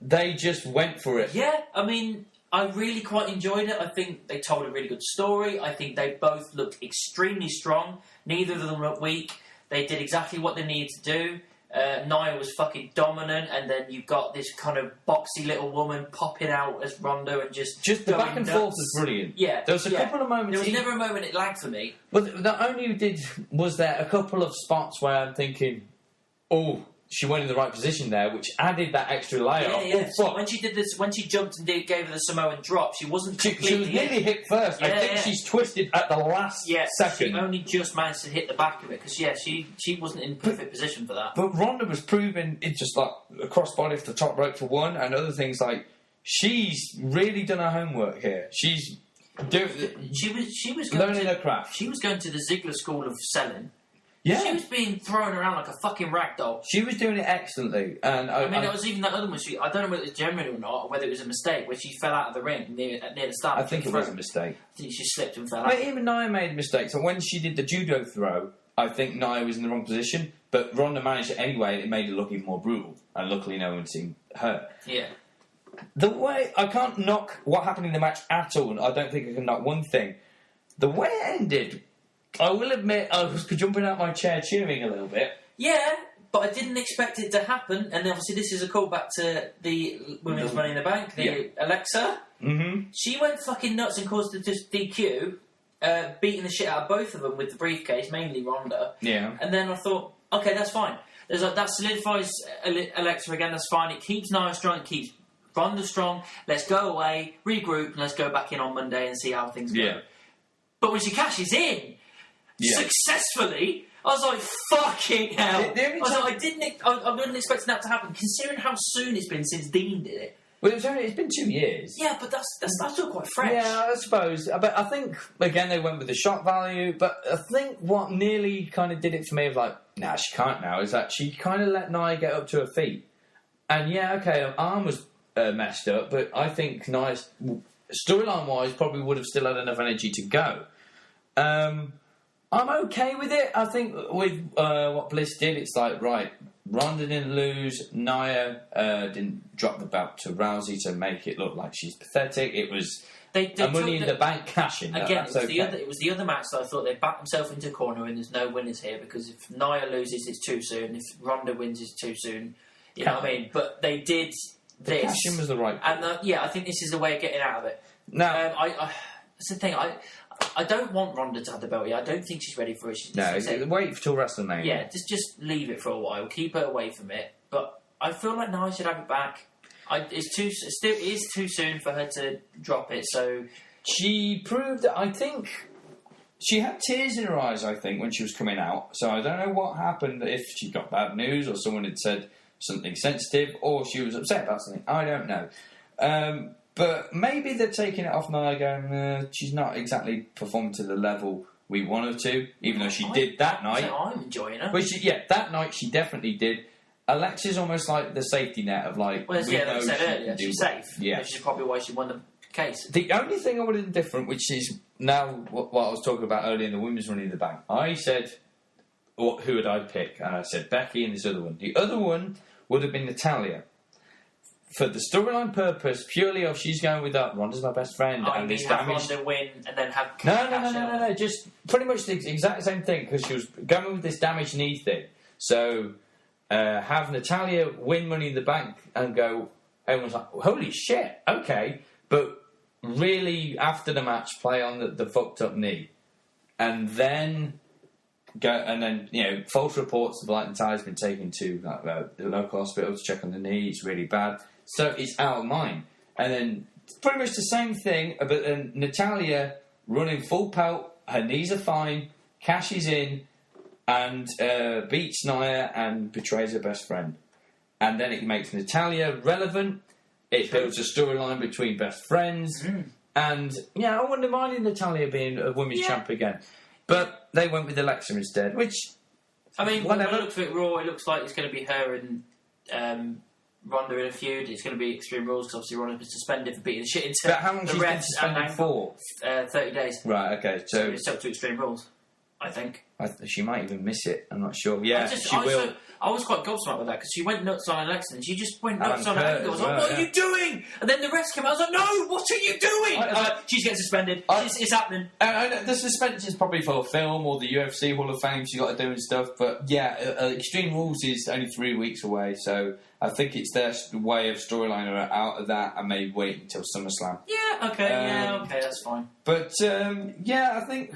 A: They just went for it.
B: Yeah, I mean, I really quite enjoyed it. I think they told a really good story. I think they both looked extremely strong. Neither of them looked weak. They did exactly what they needed to do. Nia was fucking dominant, and then you got this kind of boxy little woman popping out as Ronda and just
A: the back and forth was brilliant.
B: Yeah,
A: there was a couple of moments.
B: There was never a moment it lagged for me.
A: But not only was there a couple of spots where I'm thinking, oh, she went in the right position there, which added that extra layer.
B: Yeah.
A: Oh,
B: so when she did this, when she jumped and gave her the Samoan drop, she wasn't completely.
A: She was nearly hit first. I think she's twisted at the last second.
B: She only just managed to hit the back of it because she wasn't in perfect position for that.
A: But Ronda was proving it, just like a crossbody off the top rope for one, and other things like she's really done her homework here. She's doing.
B: She was
A: learning her craft.
B: She was going to the Ziggler School of Selling.
A: Yeah.
B: She was being thrown around like a fucking ragdoll.
A: She was doing it excellently. And
B: I mean, it was even that other one. I don't know whether it was genuine or not, or whether it was a mistake, where she fell out of the ring near the start.
A: I think it was a mistake.
B: I think she slipped and fell
A: out.
B: But
A: even Nia made mistakes. So when she did the judo throw, I think Nia was in the wrong position, but Ronda managed it anyway, and it made it look even more brutal. And luckily no one seemed hurt.
B: Yeah.
A: The way... I can't knock what happened in the match at all. I don't think I can knock one thing. The way it ended... I will admit, I was jumping out my chair cheering a little bit.
B: Yeah, but I didn't expect it to happen. And obviously, this is a callback to the Women's Money in the Bank, Alexa.
A: Mm-hmm.
B: She went fucking nuts and caused the DQ, beating the shit out of both of them with the briefcase, mainly Ronda.
A: Yeah.
B: And then I thought, okay, that's fine. There's like, that solidifies Alexa again, that's fine. It keeps Nia strong, it keeps Ronda strong. Let's go away, regroup, and let's go back in on Monday and see how things go.
A: Yeah.
B: But when she cashes in... successfully. I was like, fucking hell. I wasn't expecting that to happen, considering how soon it's been since Dean did it.
A: Well, it's been 2 years.
B: Yeah, but that's still quite fresh.
A: Yeah, I suppose. But I think, again, they went with the shock value. But I think what nearly kind of did it for me of like, nah, she can't now, is that she kind of let Nia get up to her feet. And yeah, okay, her arm was messed up, but I think Nia's, storyline-wise, probably would have still had enough energy to go. I'm okay with it. I think with what Bliss did, it's like, right, Ronda didn't lose, Nia didn't drop the belt to Rousey to make it look like she's pathetic. It was a Money in the Bank cash-in.
B: Again, it was the other match that I thought they backed themselves into a corner and there's no winners here, because if Nia loses, it's too soon. If Ronda wins, it's too soon. You know what I mean? But they did
A: the
B: this.
A: cash-in was the right
B: and I think this is the way of getting out of it.
A: Now,
B: that's the thing. I don't want Ronda to have the belt yet. I don't think she's ready for it.
A: Wait till WrestleMania.
B: Yeah, just leave it for a while. Keep her away from it. But I feel like Nia should have it back. It is too soon for her to drop it. So
A: she proved that. I think she had tears in her eyes, I think, when she was coming out. So I don't know what happened, if she got bad news or someone had said something sensitive or she was upset about something. I don't know. But maybe they're taking it off Nia, going, she's not exactly performed to the level we want her to, even though she did that night.
B: I'm enjoying her.
A: But that night she definitely did. Alexa's almost like the safety net of like...
B: Well, like I said earlier, she's safe.
A: Yeah.
B: Which is probably why she won the case.
A: The only thing I would have done different, which is now what I was talking about earlier in the women's Money in the Bank, I said, who would I pick? And I said Becky and this other one. The other one would have been Natalya. For the storyline purpose, purely of she's going with that, Ronda's my best friend, and this damage.
B: Ronda win and then have
A: no, just pretty much the exact same thing, because she was going with this damaged knee thing. So have Natalya win Money in the Bank and go. Everyone's like, holy shit, okay, but really after the match, play on the fucked up knee, and then go, and then false reports of like Natalya's been taken to the local hospital to check on the knee. It's really bad. So it's out of mind. And then pretty much the same thing, but then Natalya running full pelt, her knees are fine, cashes in, and beats Nia and betrays her best friend. And then it makes Natalya relevant. It builds a storyline between best friends. And, I wouldn't mind Natalya being a women's champ again. But they went with Alexa instead, which...
B: I mean, when I looked at Raw, it looks like it's going to be her and... Ronda in a feud. It's going to be Extreme Rules because obviously Ronda's been suspended for beating the shit into
A: but how long
B: the
A: she's been suspended for?
B: 30 days.
A: Right, okay. So
B: it's up to Extreme Rules, I think.
A: She might even miss it. I'm not sure. Yeah, she will.
B: I was quite gobsmacked with that because she went nuts on Alexa and she just went nuts on Angle. I was like, what are you doing? And then the rest came out. I was like, no, what are you doing? She's getting suspended. It's happening.
A: The suspension is probably for a film or the UFC Hall of Fame she's got to do and stuff. But Extreme Rules is only 3 weeks away. So I think it's their way of storyline her out of that and maybe wait until SummerSlam.
B: Yeah, okay, that's fine.
A: But, I think...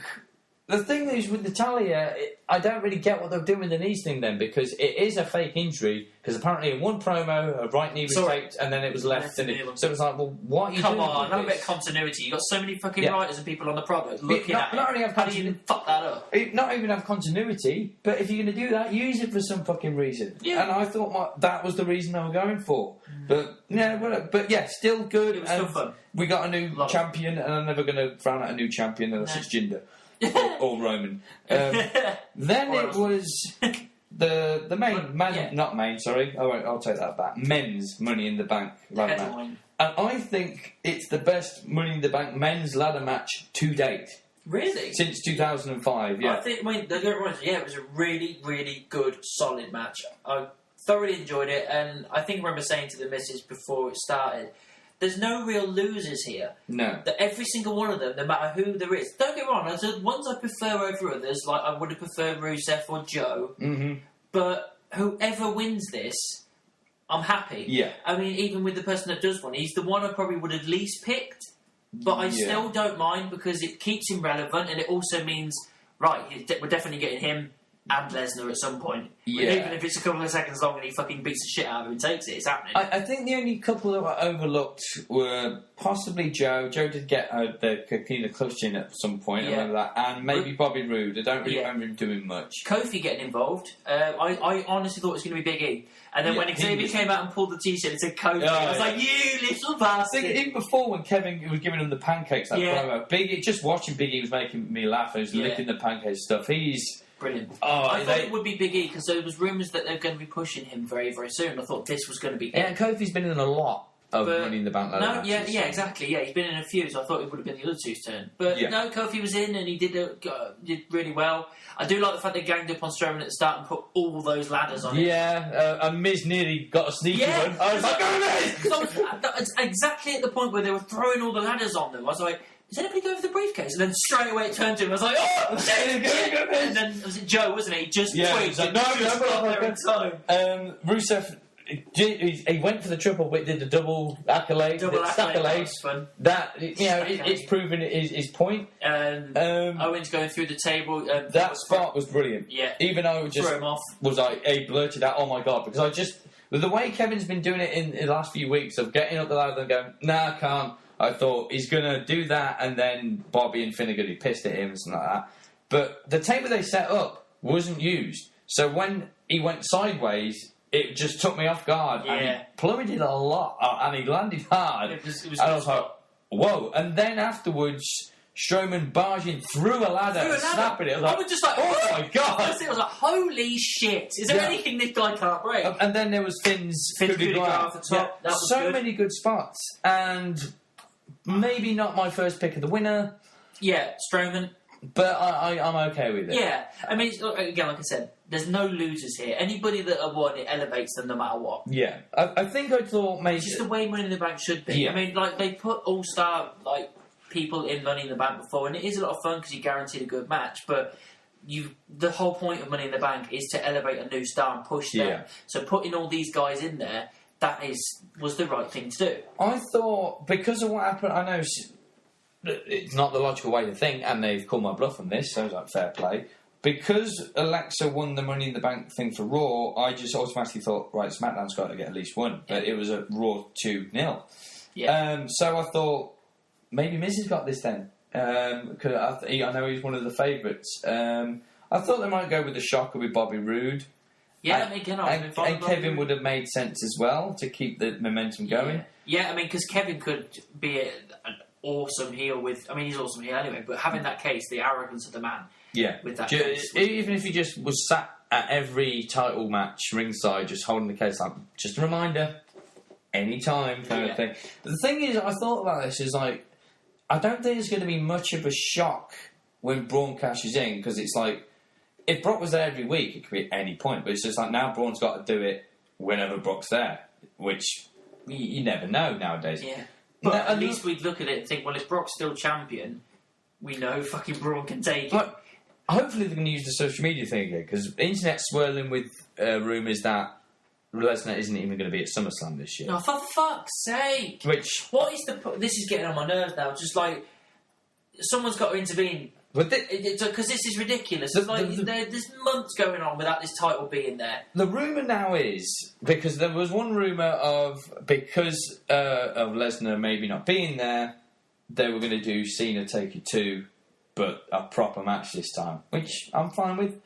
A: The thing is, with Natalya, I don't really get what they're doing with the knees thing then, because it is a fake injury, because apparently in one promo, her right knee was taped, and then it was left. So it was like, well, what are you doing?
B: Come on, have a bit of continuity. You've got so many fucking writers and people on the product looking at it. How do you fuck that up?
A: Not even have continuity, but if you're going to do that, use it for some fucking reason. Yeah. And I thought that was the reason they were going for. But still good.
B: It was still fun.
A: We got a new champion, and I'm never going to frown at a new champion unless it's Jinder. or Roman. Then it was the main not main. Sorry, I'll take that back. Men's Money in the Bank ladder match, and I think it's the best Money in the Bank men's ladder match to date.
B: Really?
A: Since 2005. Yeah.
B: I think. It was a really, really good, solid match. I thoroughly enjoyed it, and I think I remember saying to the missus before it started, there's no real losers here.
A: No.
B: That every single one of them, no matter who there is. Don't get me wrong, there's ones I prefer over others, like I would have preferred Rusev or Joe.
A: Mm-hmm.
B: But whoever wins this, I'm happy.
A: Yeah.
B: I mean, even with the person that does one, he's the one I probably would have least picked. But I still don't mind because it keeps him relevant and it also means, right, we're definitely getting him and Lesnar at some point.
A: Yeah.
B: Even if it's a couple of seconds long and he fucking beats the shit out of him and takes it, it's happening.
A: I think the only couple that were overlooked were possibly Joe. Joe did get the Coquina clutch in at some point, I remember that, and maybe Bobby Roode. I don't really remember him doing much.
B: Kofi getting involved. I honestly thought it was going to be Big E. And then when Xavier came out and pulled the t-shirt and said Kofi, I was like, you little bastard.
A: I think even before when Kevin was giving him the pancakes, that promo, Big E, just watching Big E was making me laugh. He was licking the pancake stuff. He's...
B: brilliant. I thought it would be Big E because there was rumours that they're going to be pushing him very, very soon. I thought this was going to be...
A: Yeah, and Kofi's been in a lot of Money in the Bank ladder matches.
B: Yeah, exactly. Yeah, he's been in a few, so I thought it would have been the other two's turn. But no, Kofi was in and he did really well. I do like the fact they ganged up on Strowman at the start and put all those ladders on it.
A: Yeah, and Miz nearly got a sneaky one. I was like, go Miz!
B: That's exactly at the point where they were throwing all the ladders on them. I was like... is anybody going for the briefcase? And then straight away it turned to him. I was like, oh, shit, and then was it Joe, wasn't it? He just twigged.
A: Like, Rusev, he went for the triple, but did the double accolade.
B: That was fun.
A: That, it's proven his point.
B: Owens going through the table.
A: That spot was brilliant.
B: Yeah.
A: Even though it just was like, he blurted out, oh my God, because I just, the way Kevin's been doing it in the last few weeks of getting up the ladder and going, nah, I can't. I thought he's going to do that, and then Bobby and Finn are going to be pissed at him and something like that. But the table they set up wasn't used. So when he went sideways, it just took me off guard.
B: Yeah.
A: And he plummeted a lot, and he landed hard.
B: It was
A: and I was like, whoa. And then afterwards, Strowman barging through a ladder and snapping it.
B: I was just like,
A: oh my God.
B: I was like, holy shit. Is there anything this guy can't break?
A: And then there was Finn's coup de grace
B: off the top.
A: Yeah. So many good spots. And... maybe not my first pick of the winner.
B: Yeah, Strowman.
A: But I'm okay with it.
B: Yeah. I mean, again, like I said, there's no losers here. Anybody that have won, it elevates them no matter what.
A: Yeah. I think I thought maybe...
B: it's just the way Money in the Bank should be.
A: Yeah.
B: I mean, like, they put all-star, like, people in Money in the Bank before, and it is a lot of fun because you guaranteed a good match, but... the whole point of Money in the Bank is to elevate a new star and push them.
A: Yeah.
B: So putting all these guys in there... was the right thing to do.
A: I thought, because of what happened, I know it's not the logical way to think, and they've called my bluff on this, so it's like fair play. Because Alexa won the Money in the Bank thing for Raw, I just automatically thought, right, SmackDown's got to get at least one. But it was a Raw 2-0.
B: Yeah.
A: So I thought, maybe Miz has got this then. Because I know he's one of the favourites. I thought they might go with the shocker with Bobby Roode.
B: Yeah, and
A: Kevin would have made sense as well to keep the momentum going.
B: Yeah, I mean, because Kevin could be an awesome heel with... I mean, he's awesome heel anyway, but having that case, the arrogance of the man...
A: yeah.
B: With that case...
A: even if he just was sat at every title match ringside, just holding the case, like, just a reminder, any time kind of thing. The thing is, I thought about this, is like, I don't think it's going to be much of a shock when Braun cashes in, because it's like, if Brock was there every week, it could be at any point. But it's just like, now Braun's got to do it whenever Brock's there, which you never know nowadays.
B: Yeah. But at least we'd look at it and think, well, if Brock's still champion, we know fucking Braun can take it.
A: Hopefully they're going to use the social media thing again, because the internet's swirling with rumours that Lesnar isn't even going to be at SummerSlam this year.
B: No, for fuck's sake! What is the... this is getting on my nerves now. Just like, someone's got to intervene. Because this is ridiculous. There's months going on without this title being there.
A: The rumour now is, because there was one rumour of, because of Lesnar maybe not being there, they were going to do Cena Taker 2, but a proper match this time, which I'm fine with.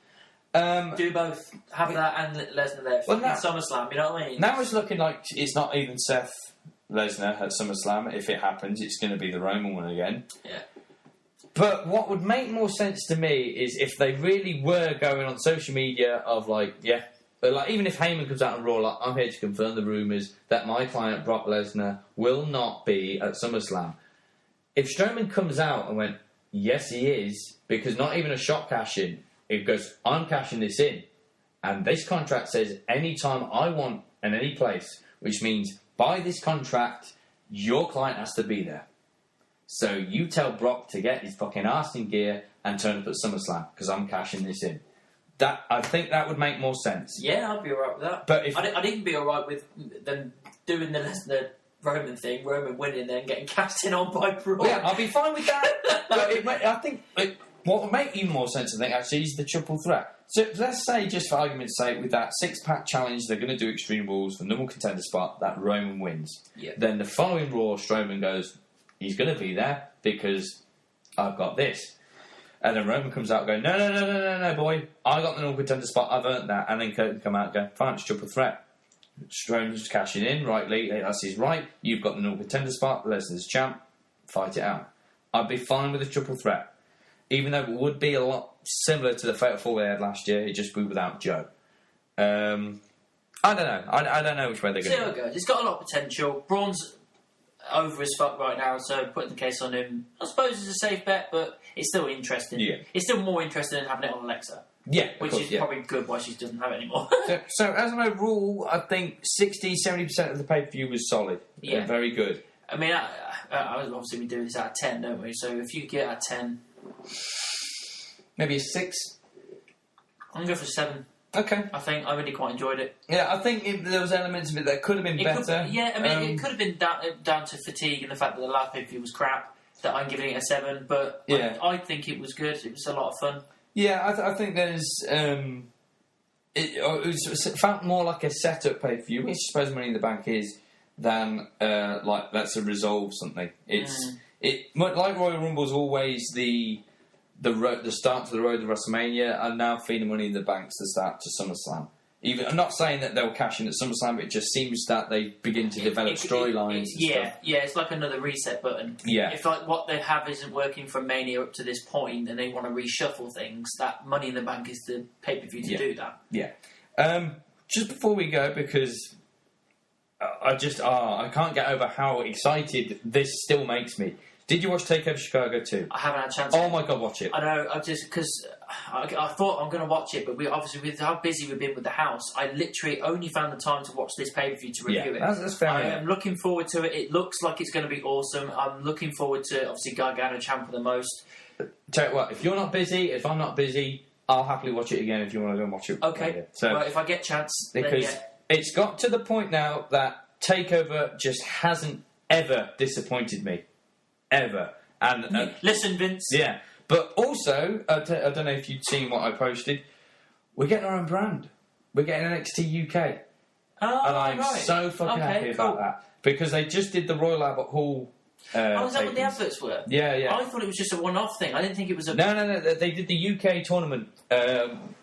B: Do both. Have that and Lesnar there. SummerSlam, you know what I mean?
A: Now it's looking like it's not even Seth Lesnar at SummerSlam. If it happens, it's going to be the Roman one again.
B: Yeah.
A: But what would make more sense to me is if they really were going on social media of like, but like even if Heyman comes out and Raw, like, I'm here to confirm the rumours that my client Brock Lesnar will not be at SummerSlam. If Strowman comes out and went, yes he is, because not even a shot cash in, it goes, I'm cashing this in, and this contract says anytime I want and any place, which means by this contract your client has to be there. So you tell Brock to get his fucking arse in gear and turn up at SummerSlam, because I'm cashing this in. I think that would make more sense.
B: Yeah, I'd be alright with that. But I'd even be alright with them doing the Lesnar Roman thing, Roman winning, then getting cashed in on by Braun.
A: Yeah, I'll be fine with that. But I think
C: what would make even more sense, I think, actually, is the triple threat. So let's say, just for argument's sake, with that six-pack challenge, they're going to do Extreme Rules for the number contender spot, that Roman wins.
B: Yeah.
C: Then the following Raw, Strowman goes, he's going to be there because I've got this. And then Roman comes out going, no, boy, I got the number contender spot, I've earned that. And then Kurt come out and go, fine, it's triple threat. Strowman's cashing in, rightly, that's his right. You've got the number contender spot, Lesnar's champ, fight it out. I'd be fine with a triple threat. Even though it would be a lot similar to the Fatal 4 they had last year, it'd just be without Joe. I don't know. I don't know which way they're going to go.
B: See how it goes. It's got a lot of potential. Braun's over as fuck right now, so putting the case on him, I suppose, is a safe bet, but it's still interesting.
C: Yeah.
B: It's still more interesting than having it on Alexa.
C: Yeah,
B: which
C: course,
B: is probably good why she doesn't have it anymore.
C: so as an overall, I think 60-70% of the pay-per-view was solid.
B: Yeah.
C: Very good.
B: I mean, obviously we do this out of 10, don't we? So if you get out of 10...
C: Maybe a 6?
B: I'm going to go for 7.
C: Okay.
B: I think I really quite enjoyed it.
C: Yeah, I think there was elements of it that could have been better.
B: It could have been down to fatigue and the fact that the last pay-per-view was crap, that I'm giving it a 7, but yeah. I think it was good. It was a lot of fun. Yeah,
C: I think there's... it felt more like a setup pay-per-view, which I suppose Money in the Bank is, than let's resolve something. Like Royal Rumble's always the start to the road to WrestleMania, and now feeding Money in the Bank's the start to SummerSlam. I'm not saying that they'll cash in at SummerSlam, but it just seems that they begin to develop storylines.
B: It's like another reset button.
C: Yeah.
B: If what they have isn't working from Mania up to this point, and they want to reshuffle things, that Money in the Bank is the pay-per-view to do that.
C: Yeah. Just before we go, because I can't get over how excited this still makes me. Did you watch TakeOver Chicago 2?
B: I haven't had a chance.
C: Oh my God, watch it.
B: I know, because I thought I'm going to watch it, but we obviously, with how busy we've been with the house, I literally only found the time to watch this pay-per-view to review it.
C: That's fair enough.
B: I am looking forward to it. It looks like it's going to be awesome. I'm looking forward to, obviously, Gargano Ciampa the most.
C: Tell you what, if you're not busy, if I'm not busy, I'll happily watch it again if you want to go and watch it.
B: Okay.
C: Later. So,
B: well, if I get a chance,
C: because it's got to the point now that TakeOver just hasn't ever disappointed me. Ever. And
B: listen, Vince.
C: Yeah, but also, I don't know if you'd seen what I posted. We're getting our own brand. We're getting NXT UK, and I'm so fucking happy about that because they just did the Royal Albert Hall.
B: Is that what the adverts were?
C: Yeah.
B: I thought it was just a one-off thing. I didn't think it was a...
C: No. They did the UK tournament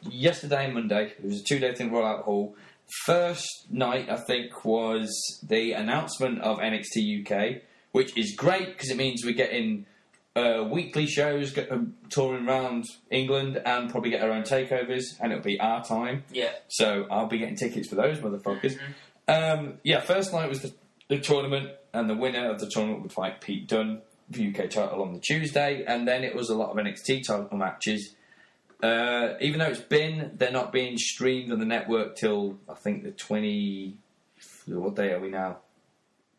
C: yesterday and Monday. It was a 2-day thing, Royal Albert Hall. First night, I think, was the announcement of NXT UK, which is great because it means we're getting weekly shows touring around England and probably get our own takeovers, and it'll be our time.
B: Yeah.
C: So I'll be getting tickets for those motherfuckers. Mm-hmm. First night was the tournament, and the winner of the tournament would fight Pete Dunne for UK title on the Tuesday, and then it was a lot of NXT title matches. Even though they're not being streamed on the network till I think the 20. What day are we now?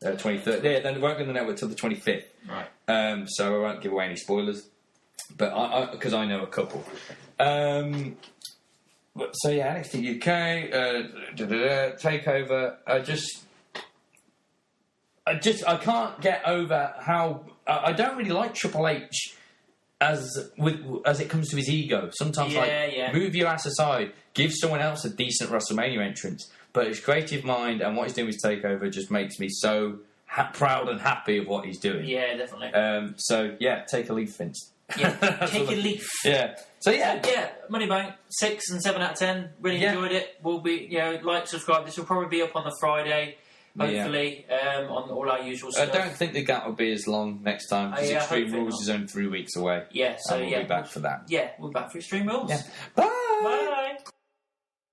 C: 23rd. Yeah, then they won't be on the network till the 25th.
B: Right.
C: So I won't give away any spoilers, but because I know a couple. NXT UK Takeover. I can't get over how I don't really like Triple H as it comes to his ego. Sometimes move your ass aside, give someone else a decent WrestleMania entrance. But his creative mind and what he's doing with Takeover just makes me so proud and happy of what he's doing.
B: Yeah, definitely.
C: Take a leaf, Vince.
B: Yeah, take a leaf.
C: Yeah. So
B: Money Bank 6 and 7 out of 10. Really enjoyed it. We'll be like, subscribe. This will probably be up on the Friday. Hopefully, on all our usual stuff.
C: I don't think the gap will be as long next time because Extreme Rules is only 3 weeks away.
B: Yeah, so
C: we'll be back for that.
B: Yeah, we're back for Extreme Rules.
C: Yeah. Bye.
B: Bye.